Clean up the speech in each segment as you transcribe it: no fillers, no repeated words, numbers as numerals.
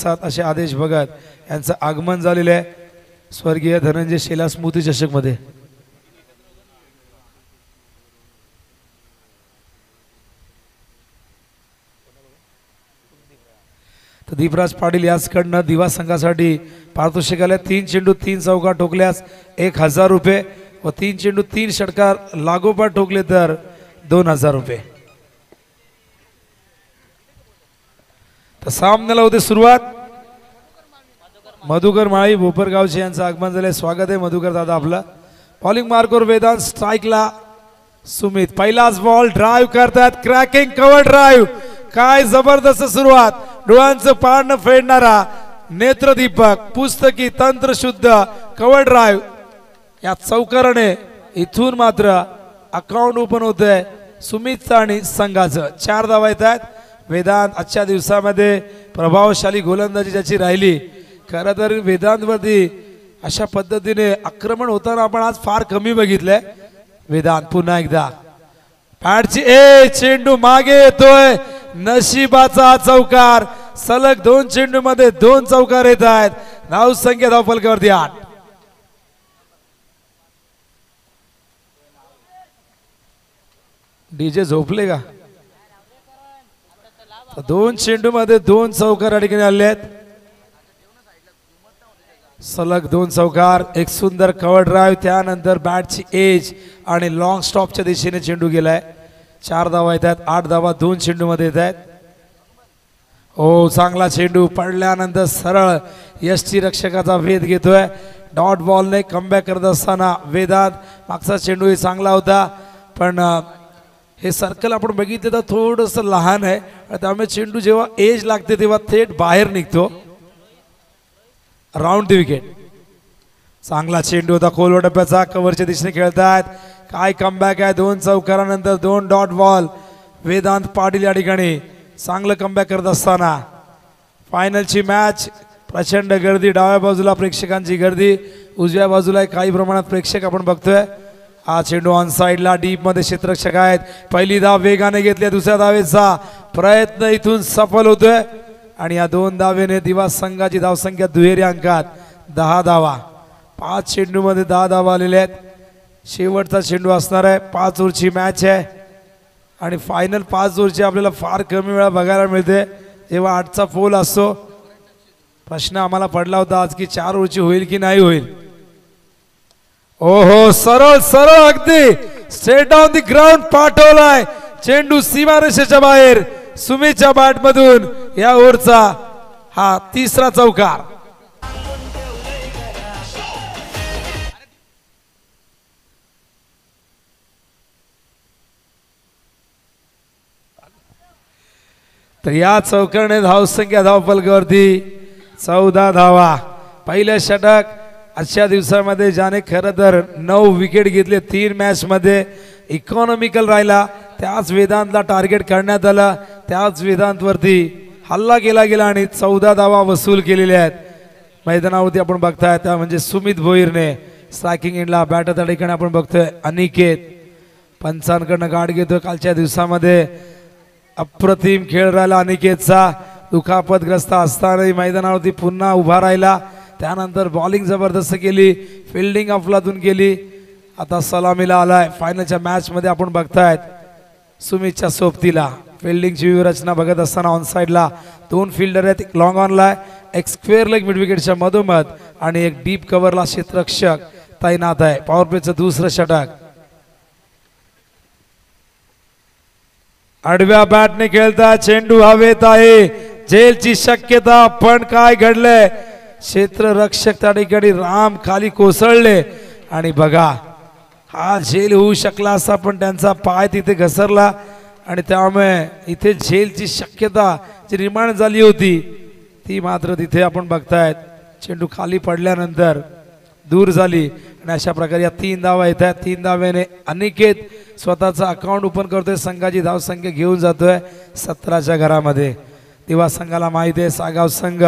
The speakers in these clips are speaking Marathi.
प्रसाद असे आदेश भगत यांचं आगमन झालेलं आहे स्वर्गीय धनंजय शेला स्मृती चषक मध्ये। तर दीपराज पाटील याचकडनं दिवा संघासाठी पारितोषिक आले। 3 चेंडू 3 चौकार ठोकल्यास 1000 रुपये व 3 चेंडू 3 षटकार लागोपाठ ठोकले तर 2000 रुपये। तर सामन्याला होते सुरुवात। मधुकर माळी भोपरगावचे यांचं आगमन झाले। स्वागत आहे मधुकर दादा आपला। बॉलिंग मार्कवर वेदांत, स्ट्राइकला सुमित। पहिलाच बॉल ड्राइव्ह करतात, क्रॅकिंग कव्हर ड्राइव्ह, काय जबरदस्त सुरुवात। डोळ्यांचं पारणं फेडणारा नेत्रदीपक, पुस्तकी तंत्रशुद्ध कव्हर ड्राइव्ह या चौकाराने इथून मात्र अकाउंट ओपन होतंय सुमितचं आणि संघाचं। 4 धावा येत आहेत। वेदांत आजच्या दिवसामध्ये प्रभावशाली गोलंदाजी ज्याची राहिली। खरं तर वेदांतवरती अशा पद्धतीने आक्रमण होताना आपण आज फार कमी बघितलंय। वेदांत पुन्हा एकदा पॅडची चेंडू मागे येतोय, नशिबाचा चौकार। सलग 2 चेंडू मध्ये 2 चौकार येत आहेत। धाव संख्या धावफलकावरती 8। डीजे झोपले का? 2 चेंडू मध्ये 2 चौकार या ठिकाणी आले आहेत। सलग 2 चौकार, एक सुंदर कव्हर ड्राइव्ह, त्यानंतर बॅटची एज आणि लॉंग स्टॉपच्या दिशेने चेंडू गेलाय। 4 धावा येत आहेत। 8 धावा 2 चेंडू मध्ये येत आहेत। ओ चांगला चेंडू पडल्यानंतर सरळ यष्टी रक्षकाचा वेध घेतोय। डॉट बॉलने कमबॅक करत असताना वेदांत मागचा चेंडू चांगला होता, पण हे सर्कल आपण बघितलं तर थोडंसं लहान आहे, त्यामुळे चेंडू जेव्हा एज लागते तेव्हा थेट बाहेर निघतो। Round the wicket. चांगला चेंडू होता खोलवर टप्प्याचा, कव्हरच्या दिशेने खेळतात। काय कमबॅक आहे, 2 चौकारानंतर 2 डॉट बॉल। वेदांत पाटील या ठिकाणी चांगलं कमबॅक करत असताना फायनलची मॅच। प्रचंड गर्दी, डाव्या बाजूला प्रेक्षकांची गर्दी, उजव्या बाजूला काही प्रमाणात प्रेक्षक आपण बघतोय। हा चेंडू ऑन साइडला डीप मध्ये क्षेत्ररक्षक आहेत। पहिली धाव वेगाने घेतली, दुसऱ्या धावेचा प्रयत्न इथून सफल होतोय आणि या 2 धावेने दिवा संघाची धावसंख्या दुहेरी अंकात 10 धावा। 5 चेंडू मध्ये 10 धावा आलेल्या आहेत। शेवटचा चेंडू असणार आहे। 5 ओव्हरची मॅच आहे आणि फायनल 5 ओव्हरची आपल्याला फार कमी वेळा बघायला मिळते जेव्हा 8चा पोल असतो। प्रश्न आम्हाला पडला होता आज की 4 ओव्हरची होईल की नाही होईल। ओहो, सरळ सरळ अगदी स्ट्रेट ऑन द ग्राउंड पाठवलाय चेंडू सीमारेषेच्या बाहेर। सुमितच्या बॅट मधून या ओव्हरचा हा 3रा चौकार। तर या चौकारने धावसंख्या धावफलकावरती 14 धावा। पहिलं षटक आजच्या दिवसामध्ये ज्याने खरं तर 9 विकेट घेतले 3 मॅच मध्ये, इकॉनॉमिकल राहिला, त्याच वेदांतला टार्गेट करण्यात आलं, त्याच वेदांतवरती हल्ला केला गेला आणि 14 धावा वसूल केलेल्या आहेत। मैदानावरती आपण बघताय त्या म्हणजे सुमित भोईरने स्ट्रायकिंग एंडला, बॅटर त्या ठिकाणी आपण बघतोय अनिकेत। पंचांकडनं गाठ घेतोय। कालच्या दिवसामध्ये अप्रतिम खेळ राहिला अनिकेतचा, दुखापतग्रस्त असतानाही मैदानावरती पुन्हा उभा राहिला। त्यानंतर बॉलिंग जबरदस्त केली, फिल्डिंग अफलातून केली, आता सलामीला आलाय। फायनलच्या मॅच मध्ये आपण बघतायत सुमितच्या सोबतीला फिल्डिंगची व्यूहरचना बघत असताना ऑन साइडला 2 फिल्डर आहेत, एक लॉंग ऑनला, एक स्क्वेअर लेग मिड विकेटच्या मधोमध आणि एक डीप कव्हरला क्षेत्ररक्षक तैनात आहे। पॉवर प्लेचं 2रं षटक। आडव्या बॅटने खेळता चेंडू हवेत आहे, झेलची शक्यता, पण काय घडलंय, क्षेत्ररक्षक त्या ठिकाणी राम खाली कोसळले आणि बघा हा झेल होऊ शकला असता, पण त्यांचा पाय तिथे घसरला आणि त्यामुळे इथे झेलची शक्यता जी निर्माण झाली होती ती मात्र तिथे आपण बघतायत चेंडू खाली पडल्यानंतर दूर झाली आणि अशा प्रकारे या 3 धावा येत आहेत। 3 धावेने अनिकेत स्वतःचा अकाउंट ओपन करतोय, संघाची धावसंख्या घेऊन जातोय 17च्या घरामध्ये। दिवा संघाला माहिती आहे सागाव संघ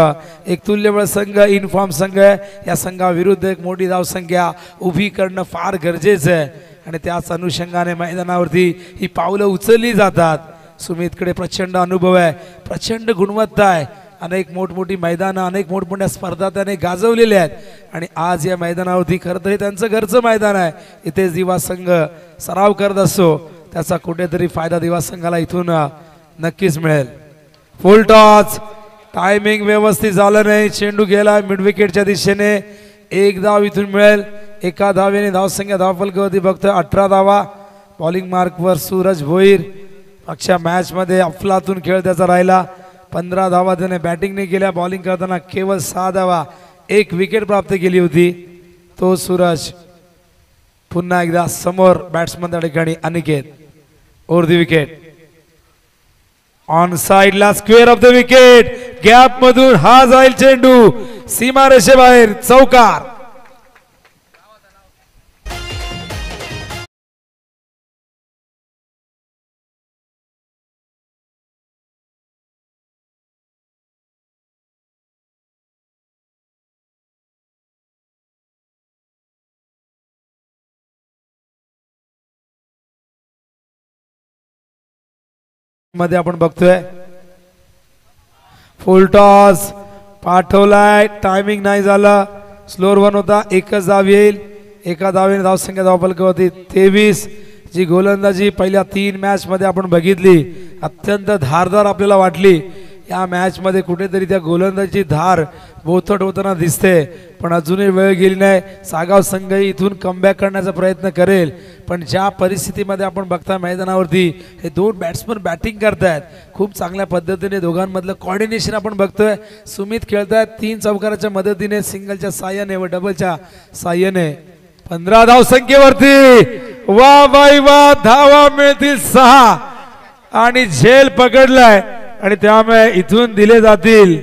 एक तुल्यबळ संघ, इनफॉर्म संघ आहे। या संघाविरुद्ध एक मोठी धावसंख्या उभी करणं फार गरजेचं आहे आणि त्याच अनुषंगाने मैदानावरती ही पावलं उचलली जातात। सुमितकडे प्रचंड अनुभव आहे, प्रचंड गुणवत्ता आहे अनेक मोठमोठी मैदानं अनेक मोठमोठ्या स्पर्धा त्याने गाजवलेल्या आहेत आणि आज या मैदानावरती खरं तर हे त्यांचं घरचं मैदान आहे. इथेच दिवा संघ सराव करत असतो, त्याचा कुठेतरी फायदा दिवा संघाला इथून नक्कीच मिळेल. फुल टॉस, टायमिंग व्यवस्थित झालं नाही, चेंडू गेला मिड विकेटच्या दिशेने. एक धाव इथून मिळेल. एका धावेने धावसंख्या धावफलकावरती बघतोय 18 धावा. बॉलिंग मार्कवर सूरज भोईर. मागच्या मॅच मध्ये अफलातून खेळ त्याचा राहिला. 15 धावा त्याने बॅटिंगने केल्या. बॉलिंग करताना केवळ 6 धावा, 1 विकेट प्राप्त केली होती. तो सूरज पुन्हा एकदा समोर बॅट्समन त्या ठिकाणी Aniket. Over the wicket, on side ला square off the wicket. Gap मधून हा जाईल चेंडू सीमारेषेबाहेर, चौकार. मध्ये आपण बघतोय फुल टॉस पाठवलाय, टायमिंग नाही झाला. स्लोअर 1 होता, एकच धाव येईल. एका धावेने धावसंख्या धावफलकावरती 23. जी गोलंदाजी पहिल्या 3 मॅच मध्ये आपण बघितली अत्यंत धारदार आपल्याला वाटली. या मॅच मध्ये कुठेतरी त्या गोलंदाजीची धार बोथट होताना दिसते, पण अजूनही वेळ गेली नाही. सागाव संघही इथून कमबॅक करण्याचा प्रयत्न करेल, पण ज्या परिस्थितीमध्ये आपण बघता मैदानावरती हे 2 बॅट्समन बॅटिंग करतायत, खूप चांगल्या पद्धतीने दोघांमधलं कॉर्डिनेशन आपण बघतोय. सुमित खेळतायत 3 चौकाराच्या मदतीने, सिंगलच्या साह्याने व डबलच्या साह्याने. 15 धावसंख्येवरती वा बाई वा, धावा मिळतील 6 आणि झेल पकडलाय आणि त्यामुळे इथून दिले जातील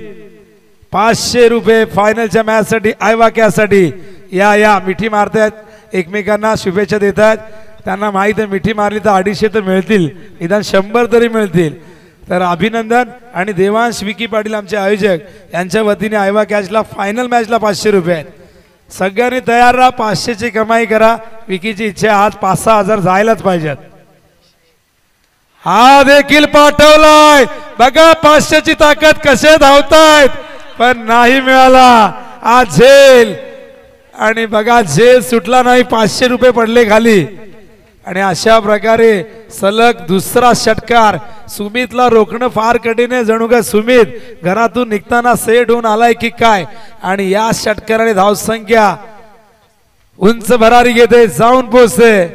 500 रुपये फायनलच्या मॅच साठी. आयवाक्यासाठी या मिठी मारतायत एकमेकांना, शुभेच्छा देतात. त्यांना माहिती आहे मिठी मारली तर 250 तर मिळतील, निदान 100 तरी मिळतील. तर अभिनंदन. आणि देवांश विकी पाटील आमचे आयोजक यांच्या वतीने आयवा कॅचला फायनल मॅचला 500 रुपये आहेत. सगळ्यांनी तयार राहा, 500 ची कमाई करा. विकीची इच्छा आज 5-6 हजार जायलाच पाहिजेत. हा देखील पाठवलाय, बघा 500 ची ताकद कसे धावतायत, पण नाही मिळाला. आज झेल आणि बघा झेल सुटला नाही, 500 रुपये पडले खाली. आणि अशा प्रकारे सलग दुसरा षटकार. सुमितला रोखणं फार कठीण आहे, जणू का सुमित घरातून निघताना सेट होऊन आलाय की काय. आणि या षटकाराने धावसंख्या उंच भरारी घेते, जाऊन पोहोचते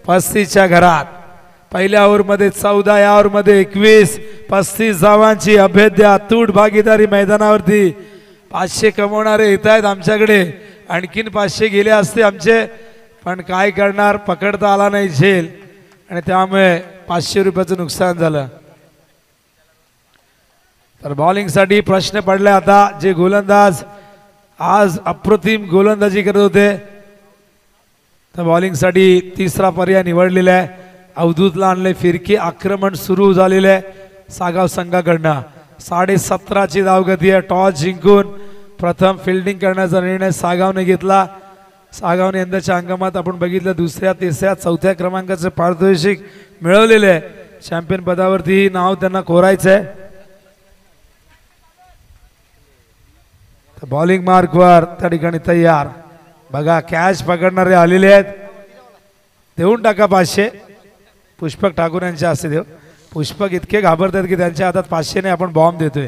35च्या घरात. पहिल्या ओव्हर मध्ये 14, या ओव्हर मध्ये 21. 35 धावांची अभेद्य अतूट भागीदारी मैदानावरती. 500 कमवणारे येत आहेत आमच्याकडे, आणखीन 500 गेले असते आमचे, पण काय करणार, पकडता आला नाही झेल आणि त्यामुळे 500 रुपयाचं नुकसान झालं. तर बॉलिंग साठी प्रश्न पडले आता. जे गोलंदाज आज अप्रतिम गोलंदाजी करत होते, तर बॉलिंग साठी तिसरा पर्याय निवडलेला आहे. अवधूतला आणले, फिरकी आक्रमण सुरू झालेले आहे सागाव संघाकडनं. 17.5ची धावगती आहे. टॉस जिंकून प्रथम फिल्डिंग करण्याचा निर्णय सागावने घेतला. सागावने यंदाच्या हंगामात आपण बघितलं 2ऱ्या, 3ऱ्या, 4थ्या क्रमांकाचं पारितोषिक मिळवलेले आहे. चॅम्पियन पदावरती नाव त्यांना कोरायचंय. बॉलिंग मार्कवर त्या ठिकाणी तयार. बघा कॅच पकडणारे आलेले आहेत. देऊन टाका 500. पुष्पक ठाकूर यांच्या हस्ते देव. पुष्पक इतके घाबरतात की त्यांच्या हातात 500 ने आपण बॉम्ब देतोय.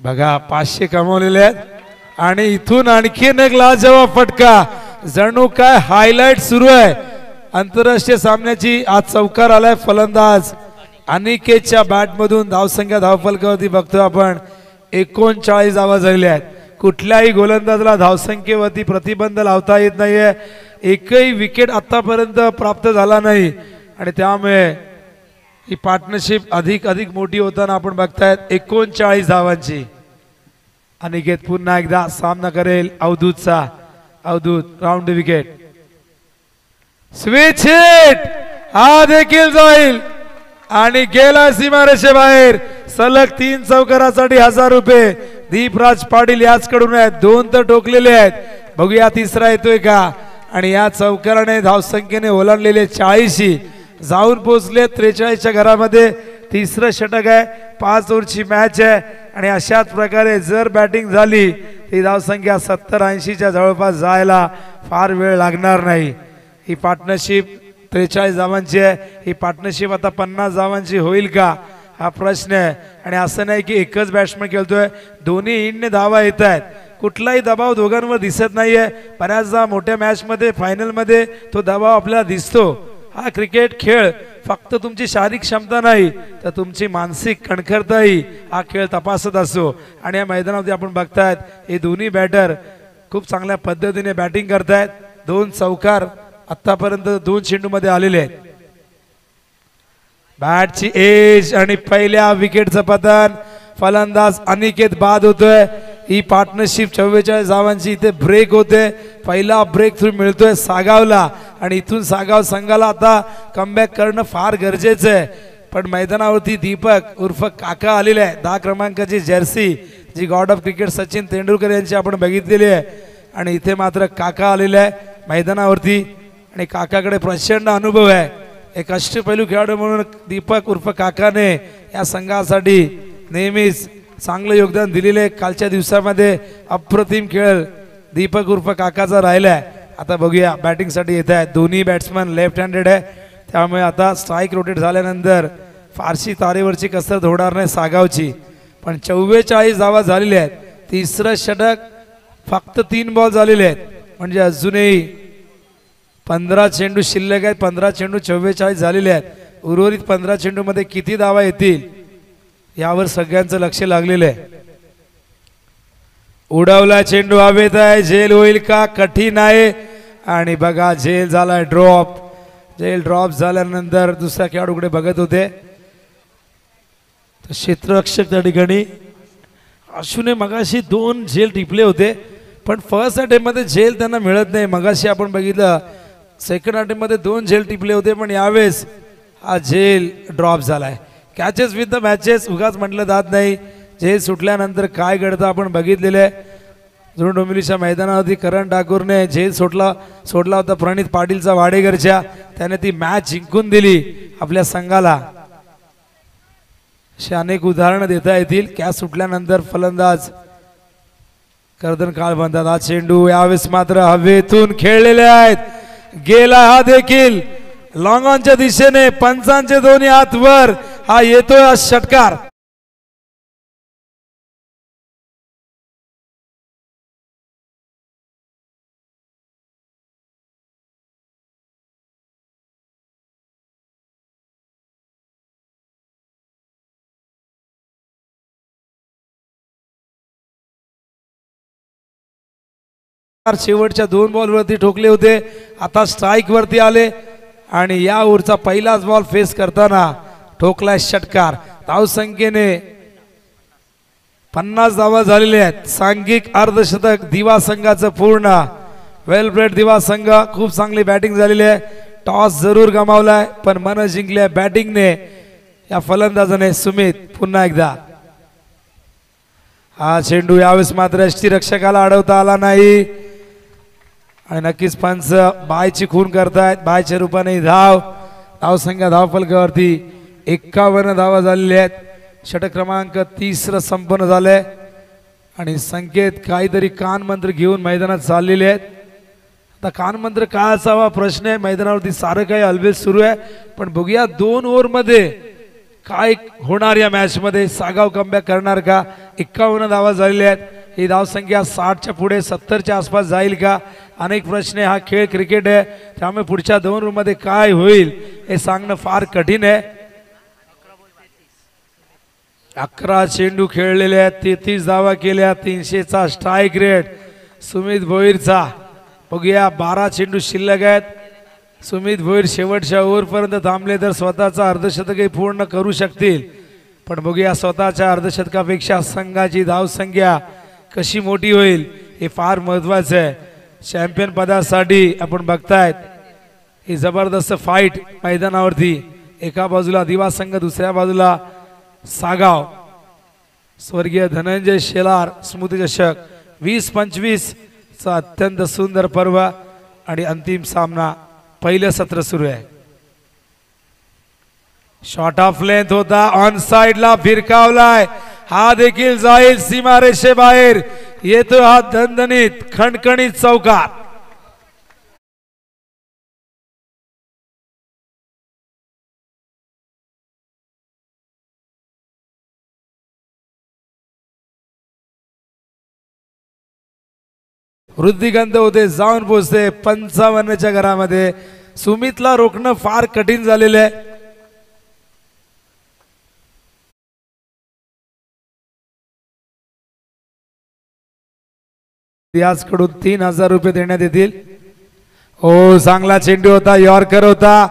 बघा 500 कमवलेले आहेत आणि इथून आणखीन एक लाजवाब फटका. जणू काय हायलाइट सुरू आहे आंतरराष्ट्रीय सामन्याची. आज चौकार आलाय फलंदाज अनिकेतच्या बॅट मधून. धावसंख्या धावफलकावरती बघतोय आपण 39 धावा झालेल्या आहेत. कुठल्याही गोलंदाजाला धावसंख्येवरती प्रतिबंध लावता येत नाहीये. एकही विकेट आतापर्यंत प्राप्त झाला नाही आणि त्यामुळे ही पार्टनरशिप अधिक मोठी होताना आपण बघतायत. 39 धावांची. अनिकेत पुन्हा एकदा सामना करेल अवधूतचा. Avdhoot round wicket, switch hit, हा देखील जाईल आणि गेला सीमारेषेबाहेर. सलग 3 चौकारासाठी 1000 रुपये दीपराज पाटील याचकडून आहेत. 2 तर ठोकलेले आहेत, बघूया तिसरा येतोय का. आणि या चौकाराने धावसंख्येने ओलांडलेले 40 जाऊन पोहोचले 43च्या घरामध्ये. तिसरं षटक आहे, 5 ओव्हरची मॅच आहे आणि अशाच प्रकारे जर बॅटिंग झाली ती धावसंख्या 70-80च्या जवळपास जायला फार वेळ लागणार नाही। ही पार्टनरशिप 43 धावांची आहे, ही पार्टनरशिप आता 50 धावांची होईल का हा प्रश्न आहे। आणि असं नाही की एकच बॅट्समन खेळतोय, दोन्ही इंडने धावा येत आहेत, कुठलाही दबाव दोघांवर दिसत नाहीये। बऱ्याचदा मोठ्या मॅचमध्ये फायनलमध्ये तो दबाव आपल्याला दिसतो। हा क्रिकेट खेळ फक्त तुमची शारीरिक क्षमता नाही तर तुमची मानसिक कणखरताही हा खेळ तपासत असतो। आणि या मैदानामध्ये आपण बघतायत हे दोन्ही बॅटर खूप चांगल्या पद्धतीने बॅटिंग करतायत। 2 चौकार आतापर्यंत 2 चेंडूमध्ये आलेले आहेत। बॅटची एज आणि पहिल्या विकेटचं पतन, फलंदाज अनिकेत बाद होतोय। ही पार्टनरशिप 44 धावांची इथे ब्रेक होते, पहिला ब्रेक थ्रू मिळतोय सागावला आणि इथून सागाव संघाला आता कमबॅक करणं फार गरजेचं आहे। पण मैदानावरती दीपक उर्फ काका आलेले आहे, 10 क्रमांकाची जर्सी जी God of cricket Sachin Tendulkar यांची आपण बघितलेली आहे आणि इथे मात्र काका आलेले आहे मैदानावरती आणि काकाकडे प्रचंड अनुभव आहे। एक अष्टपैलू खेळाडू म्हणून दीपक उर्फ काकाने या संघासाठी नेहमीच चांगलं योगदान दिलेले। कालच्या दिवसामध्ये अप्रतिम खेळ दीपक उर्फ काकाचा राहिलाय। आता बघूया बॅटिंगसाठी येत आहेत दोन्ही बॅट्समन लेफ्ट हँडेड आहे, त्यामुळे आता स्ट्राईक रोटेट झाल्यानंतर फारशी तारेवरची कसरत होणार नाही सागावची। पण 44 धावा झालेल्या आहेत, तिसरं षटक फक्त 3 बॉल झालेले आहेत, म्हणजे अजूनही 15 चेंडू शिल्लक आहेत। 15 चेंडू 44 झालेले आहेत, उर्वरित 15 चेंडूमध्ये किती धावा येतील यावर सगळ्यांचं लक्ष लागलेलं आहे। उडवला चेंडू हवेत आहे, झेल होईल का कठीण आहे आणि बघा झेल झालाय ड्रॉप। झेल ड्रॉप झाल्यानंतर दुसऱ्या खेळाडूकडे बघत होते तर क्षेत्ररक्षक त्या ठिकाणी अश्विने मगाशी 2 झेल टिपले होते, पण फर्स्ट अटेम्प्ट मध्ये झेल त्यांना मिळत नाही। मगाशी आपण बघितलं सेकंड अटेम्प्ट मध्ये 2 झेल टिपले होते, पण यावेळेस हा झेल ड्रॉप झालाय। कॅचेस विथ द मॅचेस उगाच म्हटलं जात नाही, झेल सुटल्यानंतर काय घडतं आपण बघितलेलं आहे। जुन डोंबिवलीच्या मैदानावरती करण ठाकूरने झेल सोडला होता प्रणित पाटीलचा वाडेकरच्या, त्याने ती मॅच जिंकून दिली आपल्या संघाला। अशी अनेक उदाहरणं देता येतील। कॅच सुटल्यानंतर फलंदाज कर्दन काळ बनतात। हा चेंडू यावेळेस मात्र हवेतून खेळलेले आहेत, गेला हा देखील लॉंग ऑनच्या दिशेने, पंचांचे दोन्ही हात वर, हा येतोय हा षटकार। शेवटच्या 2 बॉल वरती ठोकले होते, आता स्ट्राइक वरती आले आणि या ओव्हरचा पहिलाच बॉल फेस करताना ठोकलाय षटकार। धावसंख्येने 50 धावा झालेल्या आहेत। सांघिक अर्धशतक दिवा संघाचं पूर्ण। वेल ब्रेड दिवा संघ, खूप चांगली बॅटिंग झालेली आहे। टॉस जरूर गमावलाय पण मन जिंकले बॅटिंगने या फलंदाजाने सुमित। पुन्हा एकदा हा चेंडू यावेळेस मात्र यष्टीरक्षकाला अडवता आला नाही आणि नक्कीच पंच बायची खून करतायत, बायच्या रूपाने धावसंख्या धावफलकावरती 51 धावा झालेल्या आहेत। षटक क्रमांक 30 संपन्न झाले आणि संकेत काहीतरी कानमंत्र घेऊन मैदानात चाललेले आहेत। आता कानमंत्र काय असावा प्रश्न आहे, मैदानावरती सारं काही अलबेल सुरू आहे, पण बघूया 2 ओव्हरमध्ये काय होणार या मॅच मध्ये। सागाव कमबॅक करणार का? 51 धावा झालेल्या आहेत, ही धावसंख्या 60च्या पुढे 70च्या आसपास जाईल का? अनेक प्रश्न आहे, हा खेळ क्रिकेट आहे, त्यामुळे पुढच्या 2 ओव्हरमध्ये काय होईल हे सांगणं फार कठीण आहे। 11 चेंडू खेळलेले आहेत, 33 धावा केल्या, 300चा स्ट्राईक रेट सुमित भोईरचा। बघूया 12 चेंडू शिल्लक आहेत, सुमित भोईर शेवटच्या ओव्हरपर्यंत थांबले तर स्वतःचा अर्धशतकही पूर्ण करू शकतील, पण बघूया स्वतःच्या अर्धशतकापेक्षा संघाची धावसंख्या कशी मोठी होईल हे फार महत्त्वाचं आहे। चॅम्पियन पदासाठी आपण बघतायत ही जबरदस्त फाईट मैदानावरती, एका बाजूला दिवा संघ, दुसऱ्या बाजूला सागाव। स्वर्गीय धनंजय शेलार स्मृतिचषक 20-25 चा अत्यंत सुंदर पर्व आणि अंतिम सामना, पहिलं सत्र सुरू आहे। शॉट ऑफ लेंथ होता, ऑन साइडला फिरकावलाय, हा देखील जाईल सीमारेषेबाहेर. येतो हा दणदणीत खणखणीत चौकार. वृद्धिगंध होते, जाऊन पोहोचते 55च्या घरामध्ये. सुमितला रोखणं फार कठीण झालेलं आहे. याचकडून 3000 रुपये देण्यात येतील. हो, चांगला चेंडू होता, यॉर्कर होता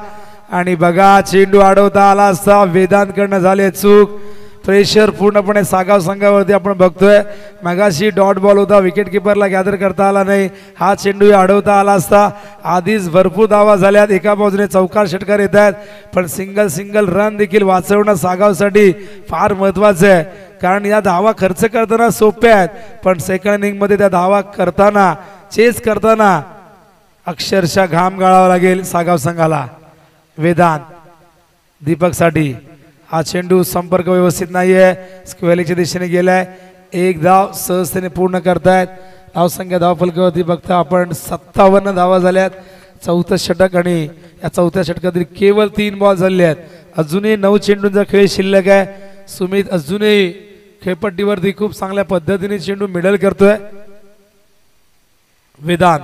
आणि बघा चेंडू अडवता आला असता. वेदांतकडनं झाले चूक. प्रेशर पूर्णपणे सागाव संघावरती आपण बघतोय. मगाशी डॉट बॉल होता, विकेट किपरला गॅदर करता आला नाही. हा चेंडू अडवता आला असता. आधीच भरपूर धावा झाल्यात, एका बाजूने चौकार षटकार येत आहेत, पण सिंगल रन देखील वाचवणं सागावसाठी फार महत्वाचं आहे. कारण या धावा खर्च करताना सोप्या आहेत, पण सेकंड इनिंग मध्ये त्या धावा करताना चेस करताना अक्षरशः घाम गाळावा लागेल सागाव संघाला. वेदांत दीपकसाठी हा चेंडू संपर्क व्यवस्थित नाहीये, स्क्वेअरच्या दिशेने गेलाय. एक धाव सहजतेने पूर्ण करतायत. धावसंख्या धावफलकावरती बघता आपण 57 धावा झाल्यात. चौथं षटक आणि या चौथ्या षटकातील केवळ 3 बॉल झाले आहेत. अजूनही 9 चेंडूंचा खेळ शिल्लक आहे. सुमित अजूनही खेळपट्टीवरती खूप चांगल्या पद्धतीने चेंडू मिडल करतोय. वेदांत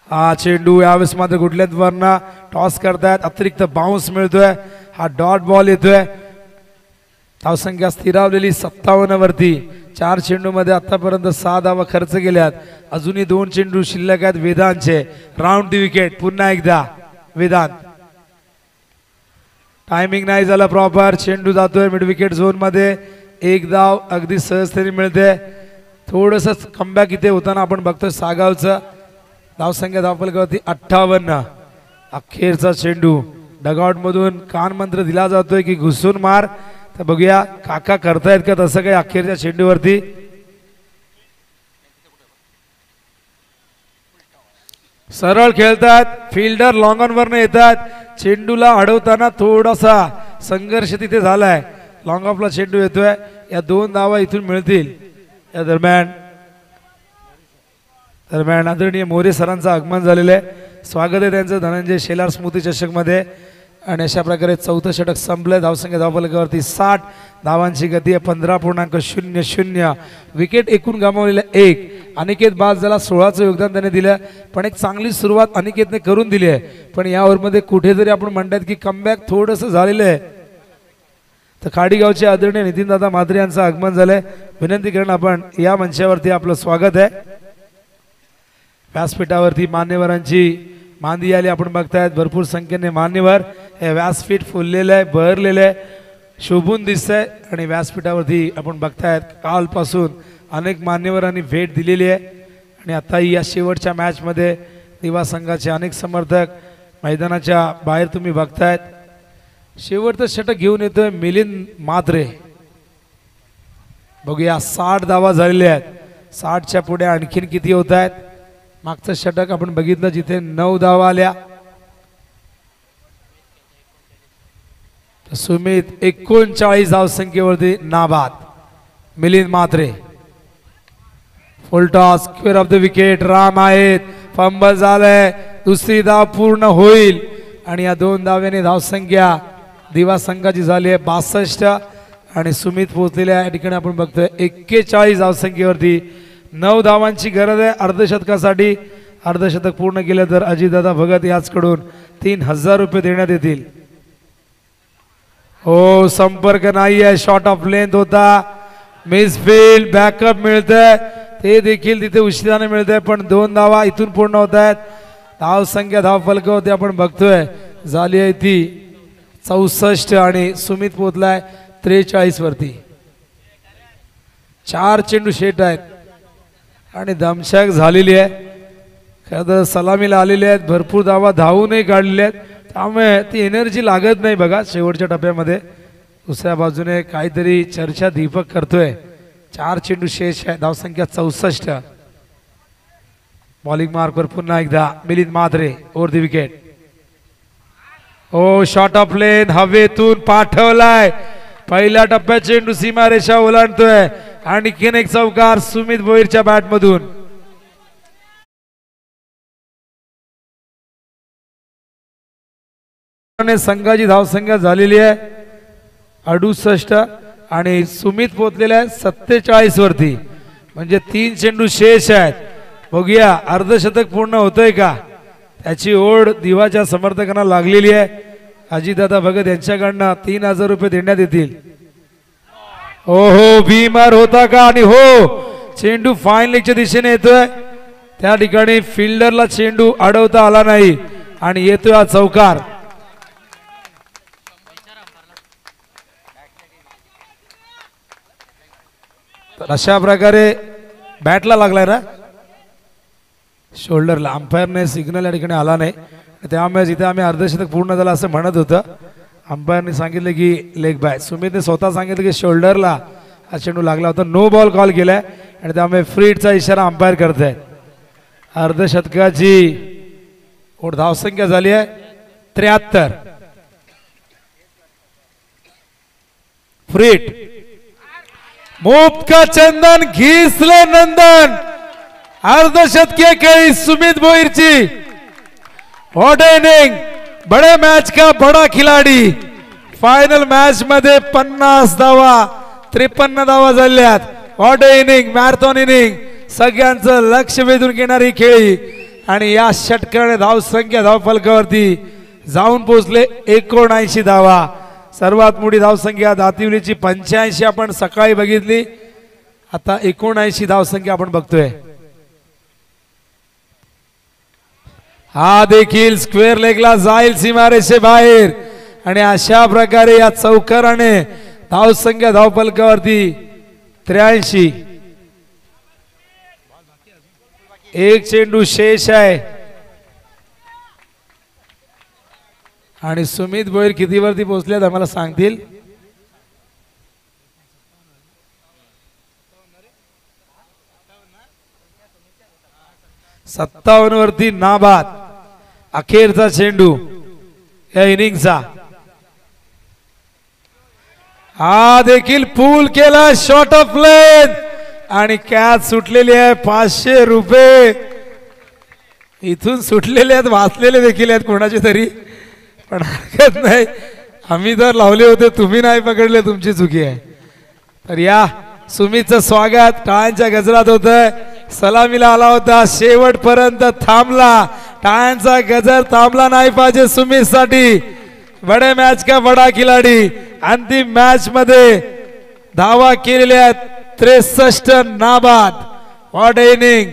हा चेंडू यावेळेस मात्र गुडल्यात वरना टॉस करतायत, अतिरिक्त बाउन्स मिळतोय. हा डॉट बॉल येतोय. धावसंख्या स्थिरावलेली 57 वरती. 4 चेंडू मध्ये आतापर्यंत 6 धावा खर्च केल्यात. अजूनही 2 चेंडू शिल्लक आहेत वेदांतचे. राऊंड दी विकेट पुन्हा एकदा वेदांत. टायमिंग नाही झाला प्रॉपर. चेंडू जातोय मिड विकेट झोन मध्ये. एक धाव अगदी सहजतेने मिळते. थोडस कमबॅक इथे होताना आपण बघतोय सागावचं. धावसंख्या धावफलकावरती 58. अखेरचा चेंडू डगआउट मधून कान मंत्र दिला जातोय की घुसून मार. तर बघूया काका करतायत का तसं काही अखेरच्या चेंडूवरती. सरळ खेळतात, फिल्डर लॉंग ऑन वरने येतात. चेंडूला अडवताना थोडासा संघर्ष तिथे झालाय. लॉंग ऑफला चेंडू येतोय. या 2 धावा इथून मिळतील. या दरम्यान आदरणीय मोरे सरांचं आगमन झालेलं आहे. स्वागत आहे त्यांचं धनंजय शेलार स्मृती चषक मध्ये. आणि अशा प्रकारे चौथं षटक संपलंय. धावसंख्या धावफलकावरती 60 धावांची गती आहे. 15.00. विकेट एकूण गमावलेल्या 1. अनिकेत बाद झाला, 16चं योगदान त्याने दिलं. पण एक चांगली सुरुवात अनिकेतने करून दिली आहे. पण या ओव्हरमध्ये कुठेतरी आपण म्हणतात की कमबॅक थोडंसं झालेलं आहे. तर खाडीगावचे आदरणीय नितीनदादा म्हात्रे यांचं आगमन झालंय. विनंती करणं आपण या मंचावरती आपलं स्वागत आहे. व्यासपीठावरती मान्यवरांची मांदी आली आपण बघतायत. भरपूर संख्येने मान्यवर हे व्यासपीठ फुललेलं आहे, बहरलेलं आहे, शोभून दिसतंय. आणि व्यासपीठावरती आपण बघतायत कालपासून अनेक मान्यवरांनी भेट दिलेली आहे. आणि आताही या शेवटच्या मॅचमध्ये दिवा संघाचे अनेक समर्थक मैदानाच्या बाहेर तुम्ही बघतायत. शेवटचं षटक घेऊन येतोय मिलिंद म्हात्रे. बघूया 60 धावा झालेल्या आहेत. 60च्या पुढे आणखीन किती होत आहेत. मागचं षटक आपण बघितलं जिथे 9 धावा आल्या. सुमित 39 धावसंख्येवरती नाबाद. मिलिंद म्हात्रे फुल toss, square off the wicket. Ram आहेत, फंबल झालंय. दुसरी धाव पूर्ण होईल आणि या 2 धाव्याने धावसंख्या दिवा संघाची झाली आहे 62. आणि सुमित पोहोचलेल्या या ठिकाणी आपण बघतोय 41 धावसंख्येवरती. 9 धावांची गरज आहे अर्धशतकासाठी. अर्धशतक पूर्ण केलं तर अजितदादा भगत याचकडून 3000 रुपये देण्यात येतील. हो, संपर्क नाही आहे. शॉट ऑफ लेंथ होता, मिसफील्ड. बॅकअप मिळतंय ते देखील तिथे उशिराने मिळतंय. पण 2 धावा इथून पूर्ण होत आहेत. धावसंख्या धावफलकावरती आपण बघतोय झाली आहे ती 64 आणि सुमित पोहोचलाय 43 वरती. 4 चेंडू शेट आहेत आणि दमछाक झालेली आहे. खरं तर सलामीला आलेले आहेत. भरपूर धावा धावूनही काढलेल्या आहेत. त्यामुळे ती एनर्जी लागत नाही बघा शेवटच्या टप्प्यामध्ये. दुसऱ्या बाजूने काहीतरी चर्चा दीपक करतोय. 4 चेंडू शेष आहे. धावसंख्या 64. बॉलिंग मार्कवर पुन्हा एकदा Milind Mhatre over the wicket. हो शॉट ऑफ लेन हवेतून पाठवलाय. पहिल्या टप्प्यात चेंडू सीमारेषा ओलांडतोय. आणखीन एक चौकार सुमित भोईरच्या बॅट मधून. संघाची धावसंख्या झालेली आहे 68 आणि सुमित पोहोचलेला आहे 47 वरती. म्हणजे 3 चेंडू शेष आहेत. बघूया अर्धशतक पूर्ण होतंय का. त्याची ओढ दिवाच्या समर्थकांना लागलेली आहे. अजितदादा भगत यांच्याकडनं 3000 रुपये देण्यात येतील. हो भीमार होता का. आणि हो चेंडू फाईन लेगच्या दिशेने येतोय. त्या ठिकाणी फिल्डरला चेंडू अडवता आला नाही आणि येतोय हा चौकार. अशा प्रकारे बॅटला लागलाय ना शोल्डरला. अंपायरने सिग्नल या ठिकाणी आला नाही. त्यामुळे जिथे आम्ही अर्धशतक पूर्ण झालं असं म्हणत होतं. अंपायरने सांगितलं की लेग बाय. सुमितने स्वतः सांगितलं की शोल्डरला हा चेंडू लागला होता. नो बॉल कॉल केलाय आणि त्यामुळे फ्री हिटचा इशारा अंपायर करत आहे. अर्धशतकाची धावसंख्या झाली आहे 73. Free hit. मुफ्त का चंदन घिसले नंदन. अर्धशतकीय खेळी सुमित भोईरची. What inning. बड़े मैच का बड़ा खिलाडी. फायनल मैच मध्ये 50 धावा 53 धावा झाल्यात. What inning. Marathon inning. सगळ्यांचं लक्ष वेधून घेणारी खेळी आणि या षटकाने धावसंख्या धावफलकावरती जाऊन पोहोचले 79 धावा. सर्वात मोठी धावसंख्या दातिवलीची 85 आपण सकाळी बघितली. आता 79 धावसंख्या आपण बघतोय. हा देखील स्क्वेअर लेगला जाईल सीमारेषे बाहेर आणि अशा प्रकारे या चौकाराने धावसंख्या धावफलकावरती 83. एक चेंडू शेष आहे आणि सुमित भोईर किती वरती पोहोचले आम्हाला सांगतील. सत्तावन्न वरती नाबाद. अखेरचा चेंडू या इनिंगचा. हा देखील पूल केला. शॉट ऑफ लेन आणि कॅच सुटलेली आहे. 500 रुपये इथून सुटलेले आहेत. वाचलेले देखील आहेत कोणाचे तरी. पण हरकत नाही. आम्ही तर लावले होते तुम्ही नाही पकडले. तुमची चुकी आहे. तर या सुमितचं स्वागत टाळ्यांच्या गजरात होतंय. सलामीला आला होता शेवटपर्यंत थांबला. टाळ्यांचा गजर थांबला नाही पाहिजे सुमित साठी. बडे मॅच का बडा खिलाडी. अंतिम मॅच मध्ये धावा केलेल्या आहेत 63 नाबाद. What inning.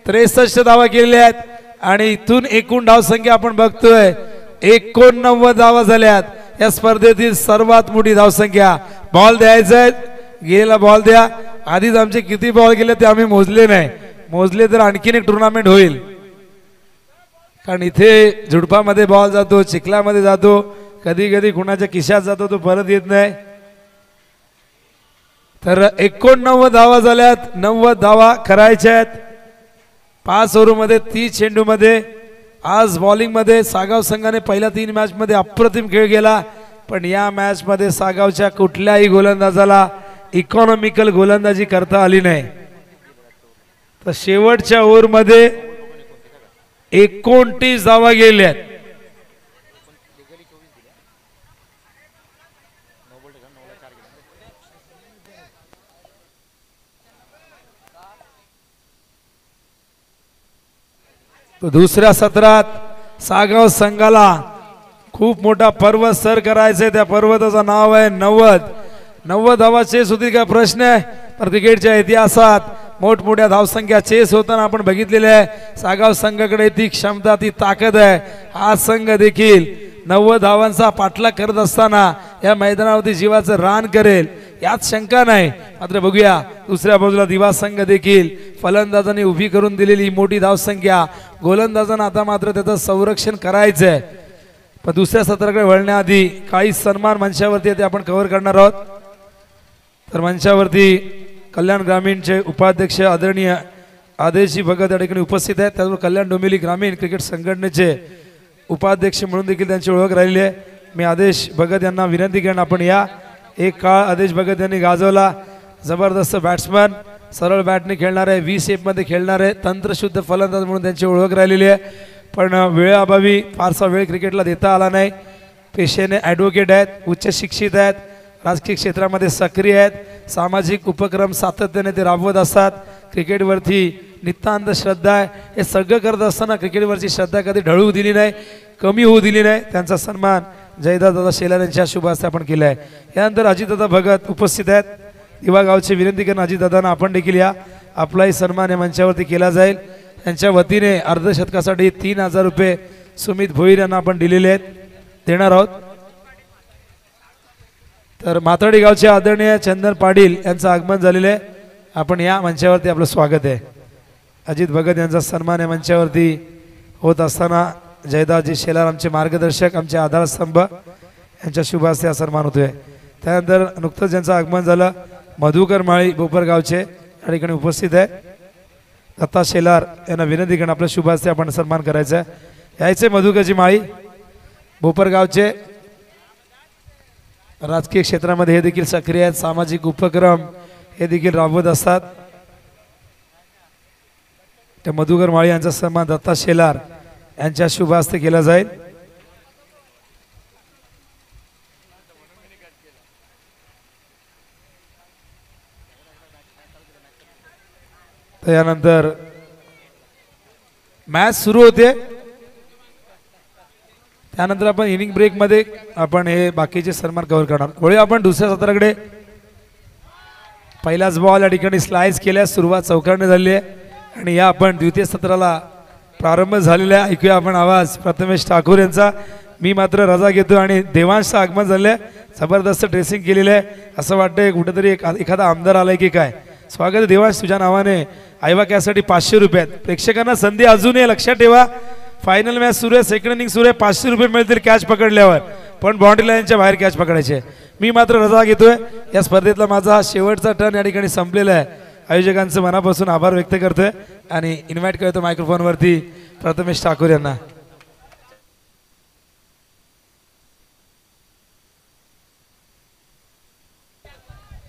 63 धावा केलेल्या आहेत आणि इथून एकूण धावसंख्या आपण बघतोय 89 धावा झाल्यात. या स्पर्धेतील सर्वात मोठी धावसंख्या. बॉल द्यायचा गेला. बॉल द्या. आधीच आमचे किती बॉल गेले ते आम्ही मोजले नाही. मोजले तर आणखीन एक टुर्नामेंट होईल. कारण इथे झुडपामध्ये बॉल जातो, चिखलामध्ये जातो, कधी कधी कुणाच्या खिशात जातो, तो परत येत नाही. तर 89 धावा झाल्यात. 90 धावा करायच्या आहेत 5 ओव्हरमध्ये 30 चेंडूमध्ये. आज बॉलिंग मध्ये सागाव संघाने पहिल्या 3 मॅच मध्ये अप्रतिम खेळ केला. पण या मॅच मध्ये सागावच्या कुठल्याही गोलंदाजाला इकॉनॉमिकल गोलंदाजी करता आली नाही. तर शेवटच्या ओव्हर मध्ये 29 धावा गेल्यात. दुसऱ्या सत्रात सागाव संघाला खूप मोठा पर्वत सर करायचंय. त्या पर्वताचं नाव आहे 90 धावाचे सुद्धा काय प्रश्न आहे. तर क्रिकेटच्या इतिहासात मोठमोठ्या धावसंख्या चेस होताना आपण बघितलेले आहे. सागाव संघाकडे ती क्षमता, ती ताकद आहे. हा संघ देखील 90 धावांचा पाठलाग करत असताना या मैदानावरती जीवाचं रान करेल यात शंका नाही. मात्र बघूया दुसऱ्या बाजूला दिवा संघ देखील फलंदाजांनी उभी करून दिलेली मोठी धावसंख्या. गोलंदाजांना आता मात्र त्याचं संरक्षण करायचंय. पण दुसऱ्या सत्राकडे वळण्याआधी काही सन्मान मंचावरती ते आपण कव्हर करणार आहोत. तर मंचावरती कल्याण ग्रामीणचे उपाध्यक्ष आदरणीय आदेशजी भगत या ठिकाणी उपस्थित आहेत. त्याचबरोबर कल्याण डोंबिवली ग्रामीण क्रिकेट संघटनेचे उपाध्यक्ष म्हणून देखील त्यांची ओळख राहिली आहे. मी आदेश भगत यांना विनंती करेन आपण या. एक काळ आदेश भगत यांनी गाजवला. जबरदस्त बॅट्समन, सरळ बॅटने खेळणारे, व्ही शेपमध्ये खेळणारे, तंत्रशुद्ध फलंदाज म्हणून त्यांची ओळख राहिलेली आहे. पण वेळेअभावी फारसा वेळ क्रिकेटला देता आला नाही. पेशेने ॲडव्होकेट आहेत, उच्च शिक्षित आहेत, राजकीय क्षेत्रामध्ये सक्रिय आहेत, सामाजिक उपक्रम सातत्याने ते राबवत असतात. क्रिकेटवरती नितांत श्रद्धा आहे. हे सगळं करत असताना क्रिकेटवरची श्रद्धा कधी ढळू दिली नाही, कमी होऊ दिली नाही. त्यांचा सन्मान जयदादा शेलार यांच्या शुभ हस्ते आपण केला आहे. यानंतर अजितदादा भगत उपस्थित आहेत. दिवा गावची विनंती करून अजितदादांना आपण देखील या. आपलाही सन्मान या मंचावरती केला जाईल. त्यांच्या वतीने अर्धशतकासाठी 3000 रुपये सुमित भोईर यांना आपण दिलेले आहेत, देणार आहोत. तर माथाडी गावचे आदरणीय चंदन पाटील यांचं आगमन झालेलं आहे. आपण या मंचावरती आपलं स्वागत आहे. अजित भगत यांचा सन्मान या मंचावरती होत असताना जयदाजी शेलार आमचे मार्गदर्शक, आमचे आधारस्तंभ यांच्या शुभ हस्ते हा सन्मान होतोय. त्यानंतर नुकतंच ज्यांचं आगमन झालं मधुकर माळी बोपरगावचे या ठिकाणी उपस्थित आहे. दत्ता शेलार यांना विनंती करून आपल्या शुभ हस्ते आपण सन्मान करायचा आहे. यायचे मधुकरजी माळी बोपरगावचे, राजकीय क्षेत्रामध्ये हे देखील सक्रिय आहेत, सामाजिक उपक्रम हे देखील राबवत असतात. त्या मधुकर माळी यांचा सन्मान दत्ता शेलार यांच्या शुभ हस्ते केला जाईल. त्यानंतर मॅच सुरू होते. त्यानंतर आपण इनिंग ब्रेक मध्ये आपण हे बाकीचे सन्मान कव्हर करणार. वळूया आपण दुसऱ्या सत्राकडे. पहिलाच बॉल या ठिकाणी स्लाइस केल्यास सुरुवात चौकारने झाली आहे आणि या आपण द्वितीय सत्राला प्रारंभ झालेला आहे. ऐकूया आपण आवाज प्रथमेश ठाकूर यांचा. मी मात्र रजा घेतो आणि देवांशचं आगमन झालं आहे. जबरदस्त ड्रेसिंग केलेलं आहे. असं वाटतंय कुठेतरी एखादा आमदार आलाय की काय. स्वागत आहे देवांश तुझ्या नावाने. आयवा कॅसाठी 500 रुपये. प्रेक्षकांना संधी अजूनही लक्षात ठेवा. फायनल मॅच सुरू आहे, सेकंड इनिंग सुरू आहे. 500 रुपये मिळतील कॅच पकडल्यावर, पण बाउंड्री लाईनच्या बाहेर कॅच पकडायचे. मी मात्र रजा घेतोय. या स्पर्धेतला माझा शेवटचा टर्न या ठिकाणी संपलेला आहे. आयोजकांचं मनापासून आभार व्यक्त करतोय आणि इन्व्हाइट करतो मायक्रोफोनवरती प्रथमेश ठाकूर यांना.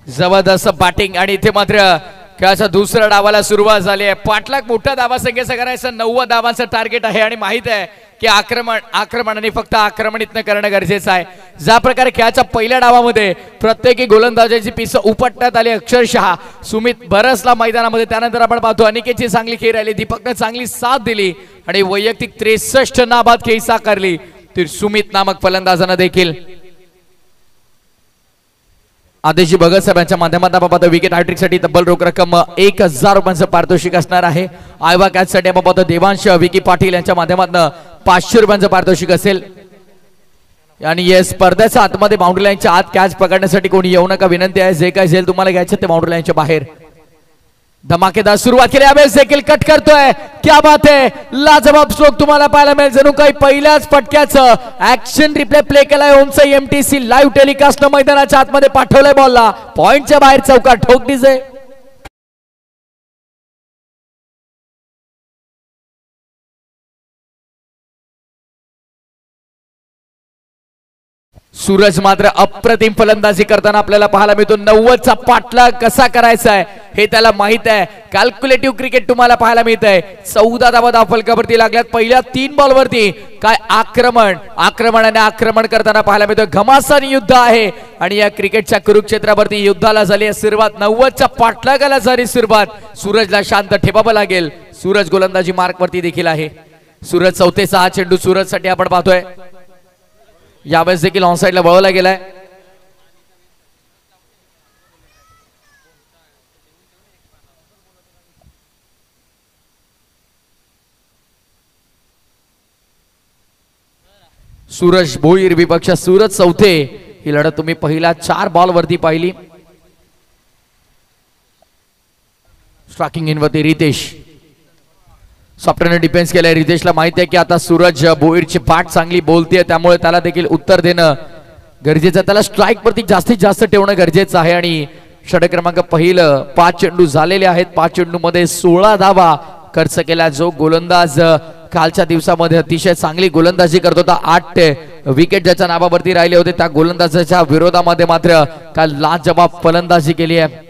जबरदस्त बॅटिंग आणि इथे मात्र खेळाच्या दुसऱ्या डावाला सुरुवात झाली आहे. पाठलाग मोठ्या धावा संख्येचा करायचं, 90 धावांचं टार्गेट आहे आणि माहित आहे की आक्रमणाने फक्त आक्रमणित करणं गरजेचं आहे. ज्या प्रकारे खेळाच्या पहिल्या डावामध्ये प्रत्येकी गोलंदाजाची पिसं उपटण्यात आली अक्षरशः. सुमित बरसला मैदानामध्ये. त्यानंतर आपण पाहतो अनिकेतची चांगली खेळ राहिली, दीपकने चांगली साथ दिली आणि वैयक्तिक 63 नाबाद खेळी साकारली. तर सुमित नामक फलंदाजानं देखील आदेशजी भगत साहेबांच्या माध्यमातून आपण पाहतो विकेट हॅट्रिकसाठी तब्बल रोख रक्कम 1000 रुपयांचं पारितोषिक असणार आहे. आयवा कॅचसाठी आपण पाहतो देवांश विकी पाटील यांच्या माध्यमातून 500 रुपयांचं पारितोषिक असेल. आणि या स्पर्धेच्या आतमध्ये बाउंड्री लाईनच्या आत कॅच पकडण्यासाठी कोणी येऊ नका विनंती आहे. जे काय झेल तुम्हाला घ्यायचं ते बाउंड्री लाईनच्या बाहेर. धमाकेदार सुरुवात केली, यावेळेस देखील कट करतोय. क्या बात आहे, लाजवाब स्ट्रोक तुम्हाला पाहायला मिळेल. जणू काही पहिल्याच फटक्याचं ऍक्शन रिप्ले प्ले केलाय. ओमचा एमटीसी लाईव्ह टेलिकास्ट मैदानाच्या आतमध्ये पाठवलंय बॉलला. पॉइंटच्या बाहेर चौकार ठोकलीच आहे. सूरज मात्र अप्रतिम फलंदाजी करताना आपल्याला पाहायला मिळतो. 90चा पाठलाग कसा करायचा आहे हे त्याला माहित आहे. कॅल्क्युलेटिव्ह क्रिकेट तुम्हाला पाहायला मिळत आहे. 14 धावा फलकावरती लागल्यात पहिल्या 3 बॉलवरती. काय आक्रमणाने आक्रमण करताना पाहायला मिळतं. घमासान युद्ध आहे आणि या क्रिकेटच्या कुरुक्षेत्रावरती युद्धाला झाली सुरुवात. 90च्या पाठलागाला झाली सुरुवात. सूरजला शांत ठेवावं लागेल. सूरज गोलंदाजी मार्क वरती देखील आहे. सूरज चौथेचा हा चेंडू सूरज साठी आपण पाहतोय. यावेळेस देखील ऑन साइडला वळवला गेलाय. सूरज भोईर विपक्ष सूरज चौथे. ही लढत तुम्ही पहिल्या 4 बॉल वरती पाहिली. स्ट्रायकिंग इन वरती रितेश सॉफ्टवेअर डिफेन्स केलाय. रितेशला माहिती आहे की आता सूरज भोईरची बॅट चांगली बोलते, त्यामुळे त्याला देखील उत्तर देणं गरजेचं. त्याला स्ट्राइक वरती जास्तीत जास्त ठेवणं गरजेचं आहे. आणि षटक क्रमांक पहिलं 5 चेंडू झालेले आहेत. 5 चेंडू मध्ये 16 धावा. खर्च केला, जो गोलंदाज कालच्या दिवसामध्ये अतिशय चांगली गोलंदाजी करत होता. 8 विकेट ज्याच्या नावावरती राहिले होते त्या गोलंदाजाच्या विरोधामध्ये मात्र काल लाजवाब फलंदाजी केली आहे.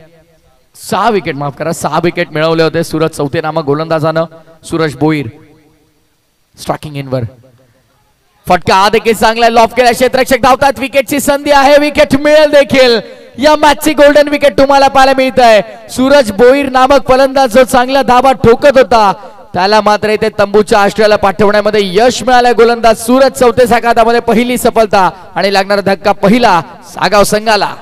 6 विकेट, माफ करा, 6 विकेट मिळवले होते सूरज चौथे नामक गोलंदाजानं. सूरज भोईर स्ट्रायकिंग इनवर, फटका हा देखील चांगला लॉफ केला. क्षेत्ररक्षक धावतात, विकेटची संधी आहे, विकेट मिळेल देखील. या मॅचची गोल्डन विकेट तुम्हाला पाहायला मिळत आहे. सूरज भोईर नामक फलंदाज जो चांगला धावा ठोकत होता त्याला मात्र इथे तंबूच्या आश्रयाला पाठवण्यामध्ये यश मिळालंय. गोलंदाज सूरज चौथे सागामध्ये पहिली सफलता आणि लागणारा धक्का पहिला सागाव संघाला.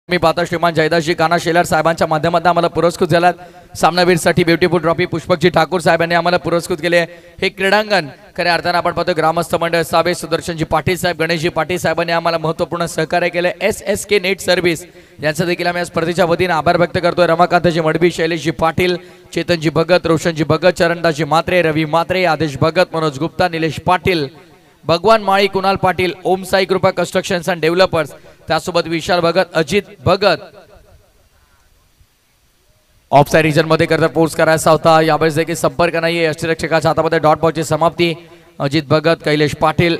मी पाहता श्रीमान जयदासजी काना शेलार साहेबांच्या माध्यमातून आम्हाला पुरस्कृत झालात. सामनावीरसाठी ब्युटिफुल ट्रॉफी पुष्पकजी ठाकूर साहेबांनी आम्हाला पुरस्कृत केले. हे क्रीडांगण खऱ्या अर्थानं आपण पाहतो ग्रामस्थ मंडळ साबे सुदर्शनजी पाटील साहेब, गणेशजी पाटील साहेबांनी आम्हाला महत्त्वपूर्ण सहकार्य केले. SSK नेट सर्व्हिस यांचा देखील आम्ही या स्पर्धेच्या वतीने आभार व्यक्त करतोय. रमाकांतजी मडबी, शैलेशजी पाटील, चेतनजी भगत, रोशनजी भगत, चरणदासजी मात्रे, रवी मात्रे, आदेश भगत, मनोज गुप्ता, निलेश पाटील, भगवान माळी, कुणाल पाटील, ओम साई कृपा कन्स्ट्रक्शन्स अँड डेव्हलपर्स, त्यासोबत Vishal Bhagat, Ajit Bhagat. Off side region मध्ये करता पोस्ट करायचा होता, यावेळेस देखील संपर्क नाहीये. यष्टिरक्षकाच्या हातामध्ये डॉट बॉलची समाप्ती. अजित भगत, कैलेश पाटील,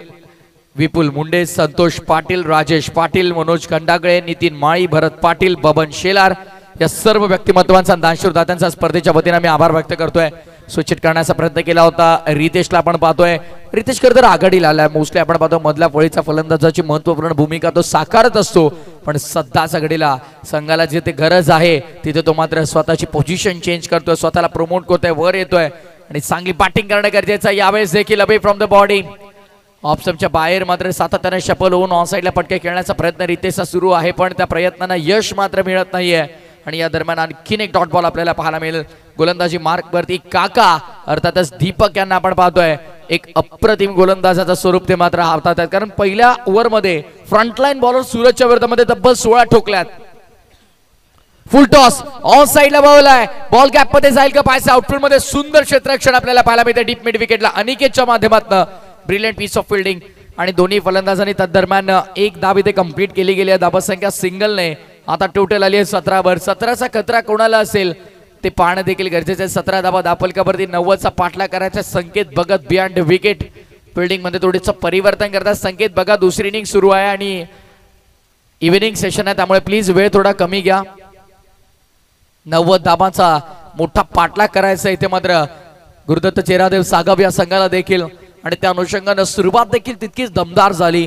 विपुल मुंडे, संतोष पाटील, राजेश पाटील, मनोज खंडागळे, नितीन माळी, भरत पाटील, बबन शेलार या सर्व व्यक्तिमत्वांचा दानशूरदात्यांचा स्पर्धेच्या वतीने आम्ही आभार व्यक्त करतोय. सूचित करण्याचा प्रयत्न केला होता रितेशला आपण पाहतोय. रितेश खरं तर आघाडीला आलाय. मोस्टली आपण पाहतो मधल्या फळीचा फलंदाजाची महत्त्वपूर्ण भूमिका तो साकारत असतो, पण सध्याच्या घडीला संघाला जिथे गरज आहे तिथे तो मात्र स्वतःची पोझिशन चेंज करतोय, स्वतःला प्रमोट करतोय, वर येतोय आणि चांगली बॅटिंग करणं गरजेचं आहे. यावेळेस देखील अवे फ्रॉम द बॉडी ऑप्शनच्या बाहेर मात्र सातत्याने शफल होऊन ऑन साईडला पटके खेळण्याचा प्रयत्न रितेशचा सुरू आहे, पण त्या प्रयत्नांना यश मात्र मिळत नाहीये. आणि या दरम्यान आणखीन एक डॉट बॉल आपल्याला पाहायला मिळेल. गोलंदाजी मार्क वरती काका अर्थातच दीपक यांना आपण पाहतोय. एक अप्रतिम गोलंदाजाचं स्वरूप ते मात्र हातात आहेत, कारण पहिल्या ओव्हरमध्ये फ्रंटलाईन बॉलर सूरजच्या विरोधामध्ये तब्बल 16 ठोकल्यात. फुल टॉस ऑन साईडला बॉलाय, बॉल गॅप मध्ये जाईल का पाहायचं. आउटफील्ड मध्ये सुंदर क्षेत्ररक्षण आपल्याला पाहायला मिळते डीप मिड विकेटला अनिकेतच्या माध्यमातून. ब्रिलियंट पीस ऑफ फिल्डिंग आणि दोन्ही फलंदाजांनी तदरम्यान एक धाव इथे कंप्लीट केली गेली आहे. धावसंख्या सिंगलने आता टोटल आली आहे 17 वर. 17चा खतरा कोणाला असेल ते पाहणं देखील गरजेचं आहे. 17 धावा दापलकावरती 90चा पाठला करायचा. संकेत भगत बियॉन्ड विकेट फिल्डिंग मध्ये थोडंसं परिवर्तन करतात. संकेत भगत दुसरी इनिंग सुरू आहे आणि इव्हिनिंग सेशन आहे, त्यामुळे प्लीज वेळ थोडा कमी घ्या. 90 धावांचा मोठा पाठलाग करायचा इथे मात्र गुरुदत्त चेरादेव सागव या संघाला देखील, आणि त्या अनुषंगानं सुरुवात देखील तितकीच दमदार झाली.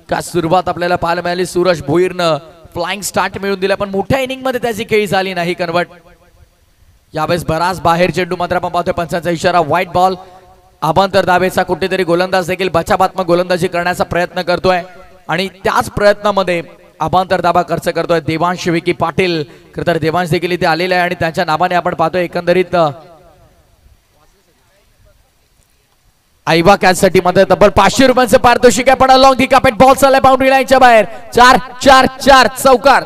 का सुरुवात आपल्याला पाहायला मिळाली. सूरज भोईरनं फ्लाइंग स्टार्ट मिळून दिला, पण मोठ्या इनिंग मध्ये त्याची खेळी झाली नाही कन्वर्ट. यावेळेस बराच बाहेर चेंडू मात्र आपण पाहतोय. पंचांचा इशारा व्हाईट बॉल. अभांतर दाबेचा कुठेतरी गोलंदाज देखील बचावात्मक गोलंदाजी करण्याचा प्रयत्न करतोय आणि त्याच प्रयत्नामध्ये अभांतर दाबा खर्च करतोय देवांश विकी पाटील. खरं तर देवांश देखील इथे आलेले आहे आणि त्यांच्या नावाने आपण पाहतोय एकंदरीत आईवा कॅच साठी मध्ये तब्बल 500 रुपयांचे पारितोषिक आहे. पण अलॉंग दी कापेट बॉल चाललाय बाउंड्री लाईनच्या बाहेर. 4-4-4 चौकार.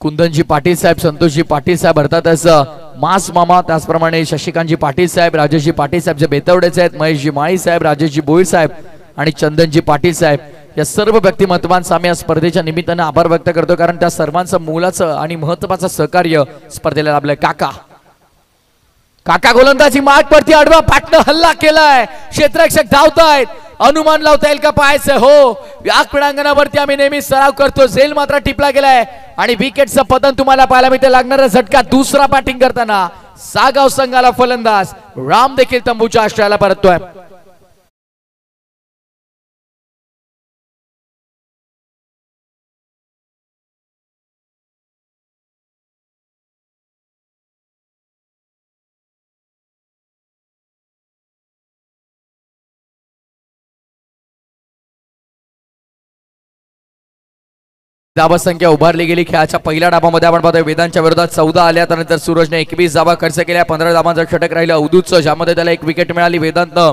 कुंदनजी पाटील साहेब, संतोषजी पाटील साहेब अर्थातच मास मामा, त्याचप्रमाणे शशिकांतजी पाटील साहेब, राजेशजी पाटील साहेब जे बेतवडेचे आहेत, महेशजी माळी साहेब, राजेशजी भोईर साहेब आणि चंदनजी पाटील साहेब या सर्व व्यक्तिमत्वांचा आम्ही या स्पर्धेच्या निमित्तानं आभार व्यक्त करतो, कारण त्या सर्वांचं मोलाचं आणि महत्त्वाचं सहकार्य स्पर्धेला लाभलंय. काका काका गोलंदाजी मार्क वरती आडवा पाटणं हल्ला केलाय. क्षेत्ररक्षक धावतायत. अनुमान लावता येईल का पाहायचं. हो, या क्रीडांगणावरती आम्ही नेहमी सराव करतो. झेल मात्र टिपला गेलाय आणि विकेटचं पतन तुम्हाला पाहायला मिळते. लागणारा झटका दुसरा बॅटिंग करताना सागाव संघाला फलंदाज राम देखील तंबूच्या आश्रयाला परततोय. धावा संख्या उभारली गेली खेळाच्या पहिल्या डावामध्ये आपण पाहतोय वेदांच्या विरोधात 14 आल्या, त्यानंतर सूरजने 21 धावा खर्च केल्या, 15 धावांचा षटक राहिला अवधूतचं, ज्यामध्ये त्याला 1 विकेट मिळाली. वेदांतनं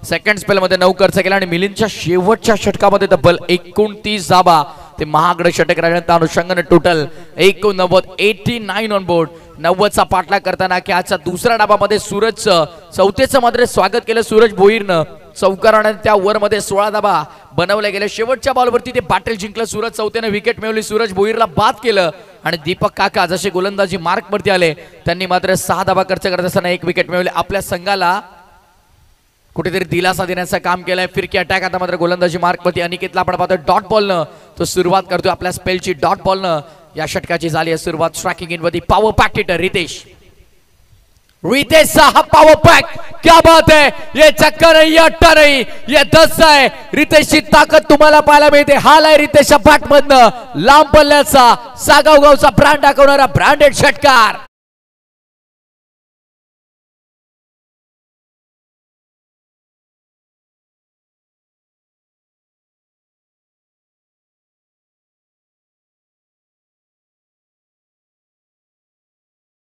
सेकंड स्पेल मध्ये 9 खर्च केला आणि मिलिंदच्या शेवटच्या षटकामध्ये तब्बल 29 धावा ते महागडे षटक राहिल्यानंतर अनुषंगाने टोटल 89 ऑन बोर्ड. 90चा पाठलाग करताना खेळाच्या दुसऱ्या डावामध्ये सूरजचं चौथेचं मात्र स्वागत केलं सूरज भोईरनं. चौकाराने त्या ओव्हर मध्ये 16 धावा बनवले गेले. शेवटच्या बॉलवरती ते बॅटल जिंकलं सूरज, चौथ्याने विकेट मिळवली, सूरज भोईरला बाद केलं आणि दीपक काका जसे गोलंदाजी मार्क वरती आले त्यांनी मात्र 6 धावा खर्च करत असताना 1 विकेट मिळवले. आपल्या संघाला कुठेतरी दिलासा देण्याचं काम केलंय. फिरकी अटॅक आता मात्र गोलंदाजी मार्क वरती अनिकेतला आपण पाहतोय डॉट बॉलनं तो सुरुवात करतोय आपल्या स्पेलची. डॉट बॉलनं या षटकाची झाली आहे सुरुवात. स्ट्रायकिंग इन वरती पॉवर पॅक हिटर रितेश हा पॉवर पॅक, क्या बात है, ये चक्का नहीं, ये अट्टा नहीं, ये 10 है. रितेशची ताकद तुम्हाला पाहायला मिळते. हाल आहे रितेशच्या बॅट मधनं लांब पल्ल्याचा सागाव गावचा ब्रँड दाखवणारा ब्रँडेड षटकार.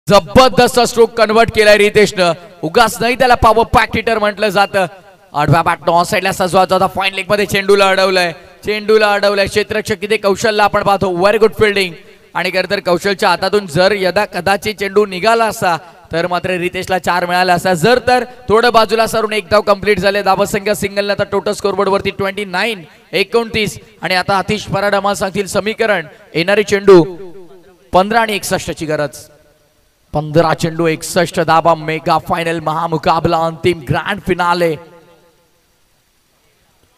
जबरदस्त स्ट्रोक कन्वर्ट केलाय रितेशनं. उगाच नाही त्याला पॉवर पॅक हिटर म्हटलं जातं. आडव्या बॅटनं ऑन साईडला सजवायचा होता. फाईन लेग मध्ये चेंडूला अडवलंय क्षेत्ररक्षक किती कौशलला आपण पाहतो. व्हेरी गुड फिल्डिंग आणि खरं तर कौशलच्या हातातून जर यदा कदाचित चेंडू निघाला असता तर मात्र रितेशला 4 मिळाला असता. जर तर थोडं बाजूला सरून 1 धाव कंप्लीट झाले. धावसंख्या सिंगलने आता टोटल स्कोरबोर्ड वरती 29 आणि आता आतिश पराड आम्हाला सांगतील समीकरण. येणारी चेंडू 15 आणि 61 ची गरज. 15 चेंडू 61 धावा. मेगा फायनल महामुकाबला, अंतिम ग्रँड फिनाले.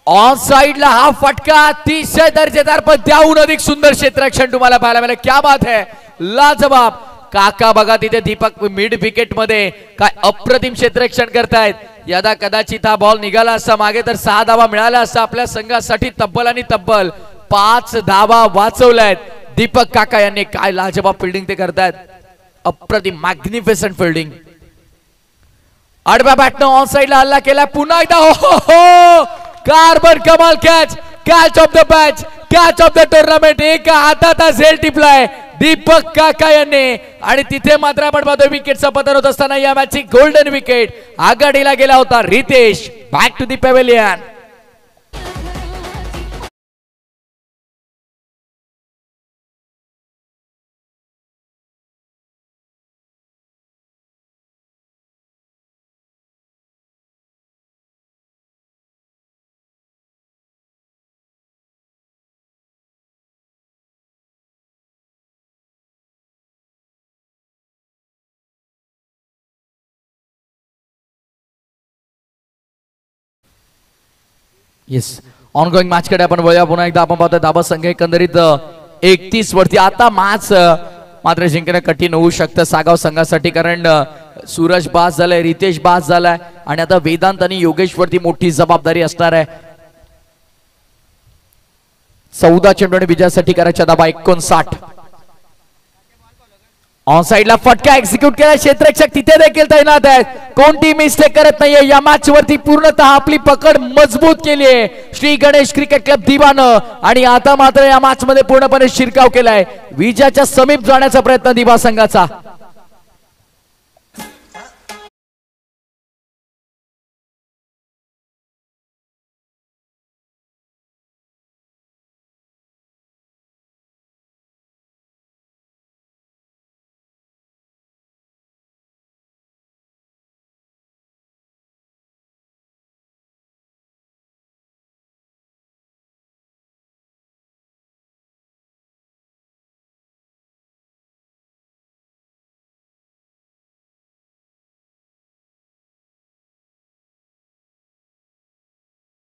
ऑन साइडला हा फटका अतिशय दर्जेदार पण त्याहून अधिक सुंदर क्षेत्ररक्षण तुम्हाला पाहायला मिळालं. क्या बात है, लाजवाब. काका बघा तिथे दीपक मिड विकेट मध्ये काय अप्रतिम क्षेत्ररक्षण करतायत. यदा कदाचित हा बॉल निघाला असता मागे तर 6 धावा मिळाल्या असता आपल्या संघासाठी. तब्बल आणि तब्बल 5 धावा वाचवल्यात दीपक काका यांनी. काय लाजवाब फिल्डिंग ते करतायत, अप्रतिम मॅग्निफिसंट फिल्डिंग. आडव्या बॅटनं ऑन साइडला हल्ला केला पुन्हा एकदा. हो कार्बन कमाल catch of the match, catch of the tournament. एका हातात हा झेल टिपलाय दीपक काका यांनी आणि तिथे मात्र आपण पाहतोय विकेटचं पतन होत असताना या मॅचची गोल्डन विकेट आघाडीला गेला होता Ritesh. Back to the pavilion. Yes, ongoing match कडे आपण वळूया पुन्हा एकदा. आपण पाहतोय धावा संख्या एकंदरीत 31 वरती. आता मॅच मात्र जिंकणं कठीण होऊ शकतं सागाव संघासाठी, कारण सूरज बास झालाय, रितेश बास झालाय आणि आता वेदांत आणि योगेश वरती मोठी जबाबदारी असणार आहे. 14 चेंडूने विजयासाठी करायच्या धावा 59. ऑन साइडला फटका एक्झिक्यूट केला. क्षेत्ररक्षक तिथे देखील तैनात आहेत. कोणती मिस्टेक करत नाहीये. या मॅच वरती पूर्णतः आपली पकड मजबूत केली आहे श्री गणेश क्रिकेट क्लब दिवानं आणि आता मात्र या मॅच मध्ये पूर्णपणे शिरकाव केलाय. विजयाच्या समीप जाण्याचा प्रयत्न दिवा संघाचा.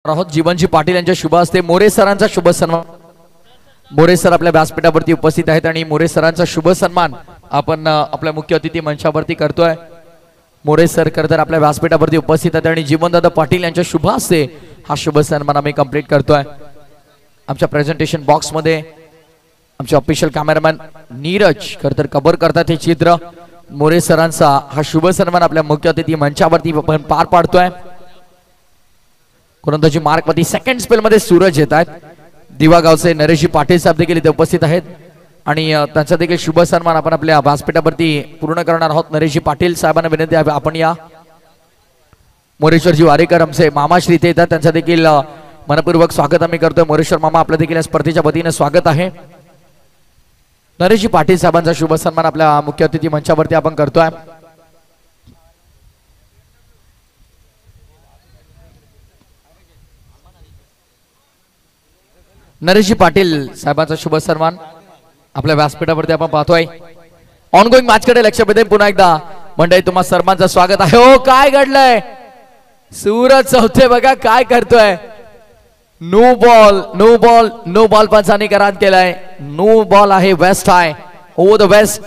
आहोत जीवनजी पाटील यांच्या शुभ हस्ते मोरे सरांचा शुभ सन्मान. मोरे सर आपल्या व्यासपीठावरती उपस्थित आहेत आणि मोरे सरांचा शुभ सन्मान आपण आपल्या मुख्य अतिथी मंचावरती करतोय. मोरे सर तर आपल्या व्यासपीठावरती उपस्थित आहेत आणि जीवनदादा पाटील यांच्या शुभ हस्ते हा शुभ सन्मान आम्ही कंप्लीट करतोय. आमच्या प्रेझेंटेशन बॉक्स मध्ये आमचे ऑफिशियल कॅमेरामॅन नीरज तर कव्हर करतात हे चित्र. मोरे सरांचा हा शुभ सन्मान आपल्या मुख्य अतिथी मंचावरती आपण पार पाडतोय. गोलंदाजी मार्क मध्ये सेकंड स्पेल मध्ये सूरज येत आहेत. दिवा गावचे नरेशजी पाटील साहेब देखील इथे उपस्थित आहेत आणि त्यांचा देखील शुभ सन्मान आपण आपल्या व्यासपीठावरती पूर्ण करणार आहोत. नरेशजी पाटील साहेबांना विनंती आहे आपण या. मोरेश्वरजी वारेकर आमचे मामाश्री इथे येतात, त्यांचा देखील मनपूर्वक स्वागत आम्ही करतोय. मोरेश्वर मामा आपल्या देखील या स्पर्धेच्या वतीने स्वागत आहे. नरेशजी पाटील साहेबांचा शुभ सन्मान आपल्या मुख्य अतिथी मंचावरती आपण करतोय. नरेशजी पाटील साहेबांचा शुभ सन्मान आपल्या व्यासपीठावरती आपण पाहतोय. ऑनगोईंग मॅच कडे लक्ष वेधून पुन्हा एकदा मंडळी तुम्हा सर्वांचं स्वागत आहे. हो काय घडलंय, सूरज चौथे बघा काय करतोय. No ball no ball no ball पंचांनी करार केलाय. नो बॉल आहे वेस्ट आहे ओव्हर द वेस्ट.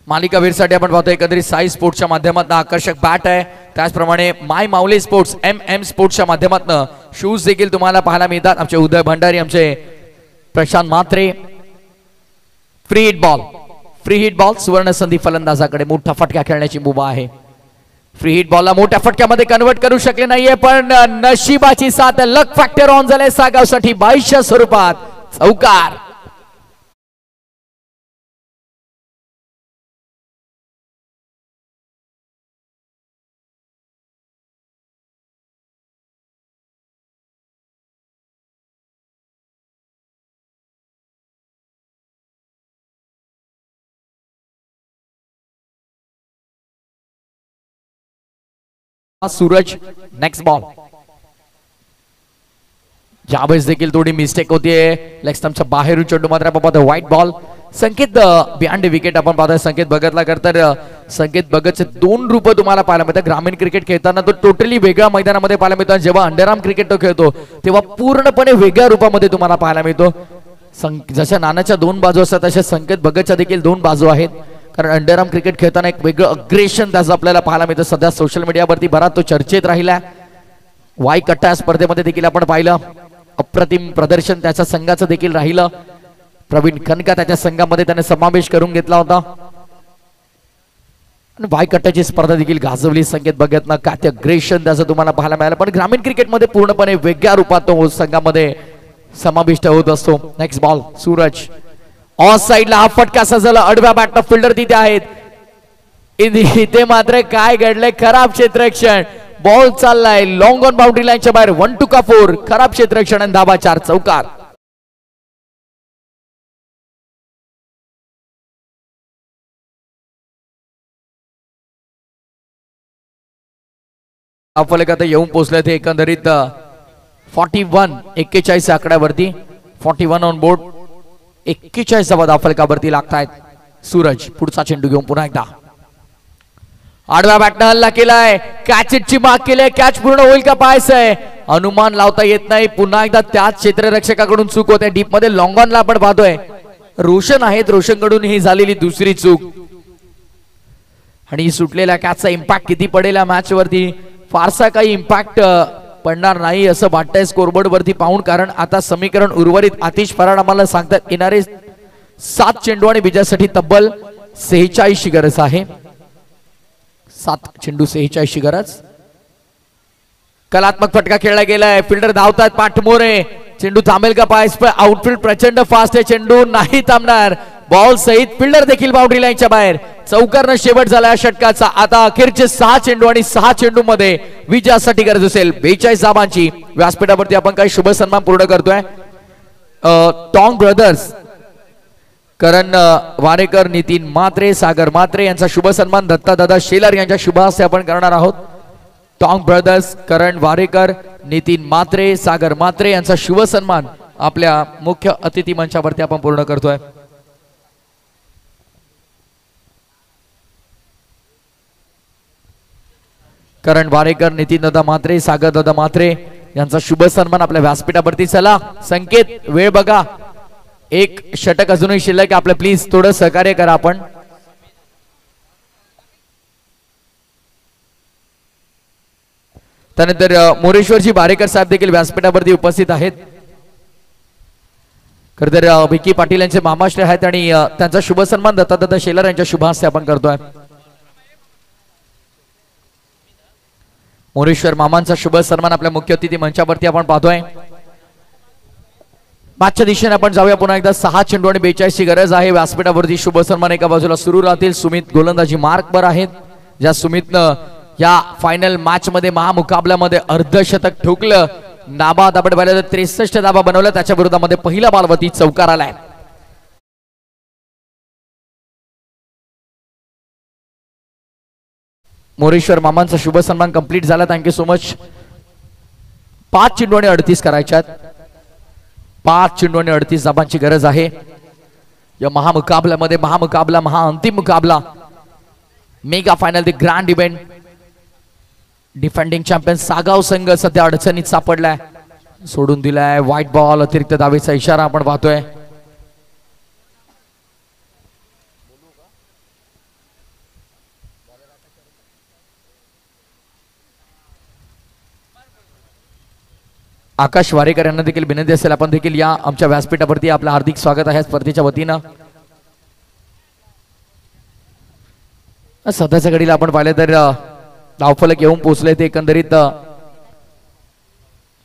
मालिका वीरसाठी आपण पाहतोय एकंदरीत साई स्पोर्ट्सच्या माध्यमातून आकर्षक बॅट आहे, त्याचप्रमाणे माय माऊली स्पोर्ट्स MM स्पोर्ट्सच्या माध्यमातून शूज देखील तुम्हाला पाहायला मिळतात. आमचे उदय भंडारी, आमचे Prashant Mhatre. Free hit ball सुवर्ण संधी फलंदाजाकडे मोठा फटका खेळण्याची मुभा आहे. फ्री हिट बॉलला मोठ्या फटक्यामध्ये कन्वर्ट करू शकले नाहीये, पण नशिबाची साथ, लक फॅक्टर ऑन झाले सागावसाठी 22च्या स्वरूपात चौकार. Suraj next ball. ज्यावेळेस देखील थोडी मिस्टेक होतीये, लेग स्टंपच्या बाहेरून चेंडू मात्र आपण पाहतो व्हाईट बॉल. संकेत बिहांड विकेट आपण पाहतोय. संकेत भगतला तर संकेत भगतचे 2 रूप तुम्हाला पाहायला मिळतात. ग्रामीण क्रिकेट खेळताना तो टोटली वेगळ्या मैदानामध्ये पाहायला मिळतो, जेव्हा अंडरआर्म क्रिकेट तो खेळतो तेव्हा पूर्णपणे वेगळ्या रूपामध्ये तुम्हाला पाहायला मिळतो. जशा नाण्याच्या 2 बाजू असतात तशा संकेत भगतच्या देखील 2 बाजू आहेत, कारण अंडरआर्म क्रिकेट खेळताना एक वेगळं अग्रेशन त्याचं आपल्याला पाहायला मिळतं. सध्या सोशल मीडियावरती बराच तो चर्चेत राहिला. वाई कट्टा स्पर्धेमध्ये देखील आपण पाहिलं अप्रतिम प्रदर्शन त्याच्या संघाचं देखील राहिलं. प्रवीण कनका त्याच्या संघामध्ये त्याने समावेश करून घेतला होता आणि वाई कट्ट्याची स्पर्धा देखील गाजवली संकेत भगतनं. काय ते अग्रेशन त्याचं तुम्हाला पाहायला मिळालं, पण ग्रामीण क्रिकेटमध्ये पूर्णपणे वेगळ्या रूपात तो संघामध्ये समाविष्ट होत असतो. नेक्स्ट बॉल सूरज ऑफ साइडला हा फटका सजला. आडव्या बॅटनं फिल्डर तिथे आहेत. इथे मात्र काय घडलंय, खराब क्षेत्ररक्षण. बॉल चाललाय लॉंग ऑन बाउंड्री लाईनच्या बाहेर. 1-2 का 4. खराब क्षेत्ररक्षण आणि धाबा 4 चौकार. फलक येऊन पोहोचले ते एकंदरीत 41-41 आकड्यावरती. 41 ऑन बोर्ड. 41 धावफलकावरती लागतायत. सूरज पुढचा चेंडू घेऊन पुन्हा एकदा आडव्या बॅटनं हल्ला केलाय. कॅचची माग केली. कॅच पूर्ण होईल का पाहायचंय, अनुमान लावता येत नाही. पुन्हा एकदा त्याच क्षेत्ररक्षकाकडून चूक होते. डीप मध्ये लॉंग ऑनला आपण पाहतोय रोशन आहेत, रोशनकडून ही झालेली दुसरी चूक. आणि सुटलेल्या कॅचचा इम्पॅक्ट किती पडेल या मॅच वरती, फारसा काही इम्पॅक्ट पडणार नाही असं वाटतंय स्कोरबोर्ड वरती पाहून, कारण आता समीकरण उर्वरित आतिश फराड आम्हाला सांगतात येणारे 7 चेंडू आणि विजयासाठी तब्बल 46 गरज आहे. 7 चेंडू 46 गरज. कलात्मक फटका खेळला गेलाय. फिल्डर धावतात पाठमोरे. चेंडू थांबेल का पाय, आउटफील्ड प्रचंड फास्ट आहे. चेंडू नाही थांबणार. बॉल सहित फिल्डर देखील बाउंड्री लाईनच्या बाहेर. चौकारनं शेवट झाला या षटकाचा. आता अखेरचे 6 चेंडू आणि 6 चेंडू मध्ये विजयासाठी गरज असेल 42 धावांची. व्यासपीठावरती आपण काही शुभ सन्मान पूर्ण करतोय. टॉंग ब्रदर्स करण वारेकर, नितीन म्हात्रे, सागर म्हात्रे यांचा शुभ सन्मान दत्तादादा शेलार यांच्या शुभ हस्ते आपण करणार आहोत. टॉंग ब्रदर्स, करण वारेकर, नितीन म्हात्रे, सागर म्हात्रे यांचा शुभ सन्मान आपल्या मुख्य अतिथी मंचावरती आपण पूर्ण करतोय. करण वारेकर, नितीन दादा म्हात्रे, सागर दादा म्हात्रे यांचा शुभ सन्मान आपल्या व्यासपीठावरती. चला संकेत वेळ बघा, एक षटक अजूनही शिल्लक आहे आपलं, प्लीज थोडं सहकार्य करा आपण. त्यानंतर मोरेश्वरजी बारेकर साहेब देखील व्यासपीठावरती उपस्थित आहेत. खरं तर विकी पाटील यांचे मामाश्री आहेत आणि त्यांचा शुभ सन्मान दत्तादादा शेलार यांच्या शुभ हस्ते आपण करतोय. मोरेश्वर मामांचा शुभ सन्मान आपल्या मुख्य अतिथी मंचावरती आपण पाहतोय. मागच्या दिशेने आपण जाऊया पुन्हा एकदा. 6 चेंडू आणि 42 ची गरज आहे. व्यासपीठावरती शुभ सन्मान एका बाजूला सुरू राहतील. सुमित गोलंदाजी मार्कवर आहेत. ज्या सुमितनं या फायनल मॅच मध्ये महामुकाबल्यामध्ये अर्धशतक ठोकलं. नाबाद आपण पाहिलं तर 63 धाबा बनवला. त्याच्या विरोधामध्ये पहिला बॉलवरती चौकार आलाय. मोरेश्वर मामांचा शुभ सन्मान कंप्लीट झाला. Thank you so much. 5 चेंडू आणि 38 करायच्यात. 5 चेंडू आणि 38 धाबांची गरज आहे या महामुकाबल्यामध्ये. महामुकाबला, महाअंतिम मुकाबला, mega final, the grand event. Defending champion Sagaon संघ सध्या अडचणीत सापडलाय. सोडून दिलाय. व्हाईट बॉल, अतिरिक्त धावेचा इशारा आपण पाहतोय. आकाश वारेकर यांना देखील विनंती असेल आपण देखील या आमच्या व्यासपीठावरती. आपलं हार्दिक स्वागत आहे स्पर्धेच्या वतीनं. सध्याच्या घडीला आपण पाहिलं तर धावफलक येऊन पोहोचले ते एकंदरीत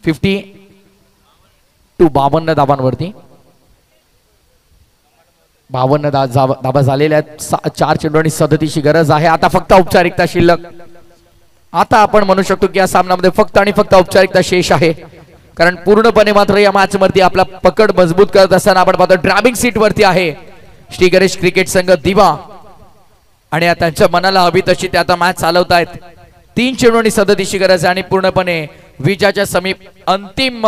52 धाबांवरती. 52 धाबा झालेल्या आहेत. 4 चेंडू आणि 37 ची गरज आहे. आता फक्त औपचारिकता शिल्लक. आता आपण म्हणू शकतो की या सामन्यामध्ये फक्त आणि फक्त औपचारिकता शेष आहे. कारण पूर्णपणे मात्र या मॅच वरती आपला पकड मजबूत करत असताना आपण पाहतो ड्रायव्हिंग सीट वरती आहे श्री गणेश क्रिकेट संघ दिवा. आणि त्यांच्या मनाला हवी तशी ते आता मॅच चालवतायत. 3 चेंडू आणि 37 ची गरज आहे. आणि पूर्णपणे विजयाच्या समीप अंतिम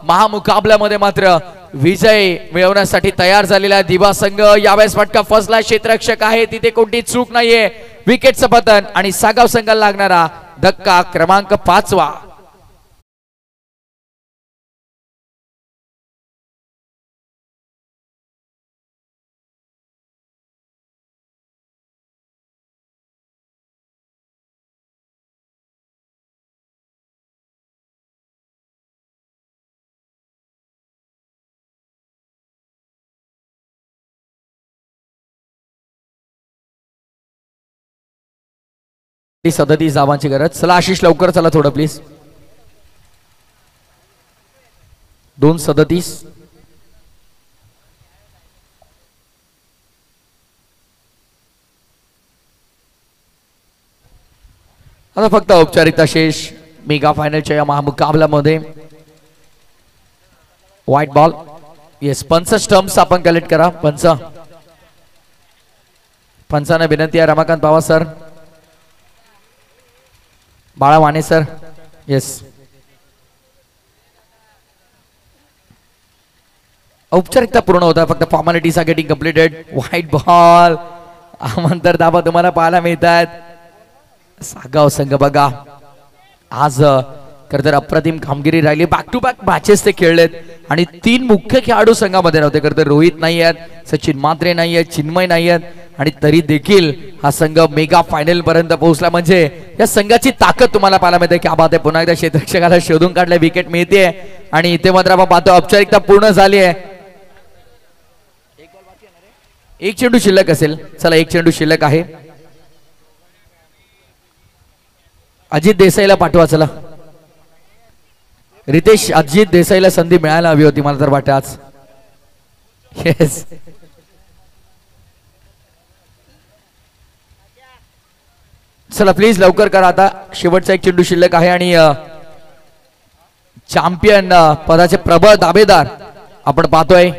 महामुकाबल्यामध्ये मात्र विजय मिळवण्यासाठी तयार झालेला दिवा संघ. यावेळेस फटका फसला. क्षेत्ररक्षक आहे तिथे कोणती चूक नाहीये. विकेटचं पतन आणि सागाव संघाला लागणारा धक्का क्रमांक 5वा. ती 37 धावांची गरज. चला आशिष लवकर चला थोडं प्लीज. 2:37. आता फक्त औपचारिकता शेष मेगा फायनलच्या या महामुकाबल्यामध्ये. White ball. येस, पंच स्टम्प्स आपण कलेक्ट करा. पंचांना विनंती आहे. रमाकांत पवार सर, बाळा वाणे सर. येस, औपचारिकता पूर्ण होता. फक्त formalities are getting completed. White ball. आमंतर धाबा तुम्हाला पाहायला मिळतात. सागाव संघ बघा आज खरं तर अप्रतिम कामगिरी राहिली. बॅक टू बॅक मॅचेस ते खेळलेत आणि 3 मुख्य खेळाडू संघामध्ये नव्हते. खरं तर रोहित नाही आहेत, सचिन मात्रे नाही आहेत, चिन्मय नाही आहेत. आणि तरी देखील हा संघ मेगा फायनल पर्यंत पोहोचला. म्हणजे या संघाची ताकद तुम्हाला पाहायला मिळते. क्या बात आहे. पुन्हा एकदा क्षेत्ररक्षकाला शोधून काढले. विकेट मिळते आणि इथे मात्र आपण पाहतो औपचारिकता पूर्ण झाली आहे. 1 चेंडू शिल्लक असेल. चला 1 चेंडू शिल्लक आहे. अजित देसाईला पाठवा. चला रितेश, अजित देसाईला संधी मिळायला हवी होती मला तर वाटतं आज. येस, चला प्लीज लवकर करा. आता शेवटचा 1 चेंडू शिल्लक आहे आणि चॅम्पियन पदाचे प्रबळ दावेदार आपण पाहतोय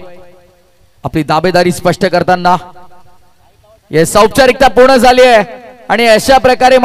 आपली दावेदारी स्पष्ट करताना. येस, औपचारिकता पूर्ण झाली आहे आणि अशा प्रकारे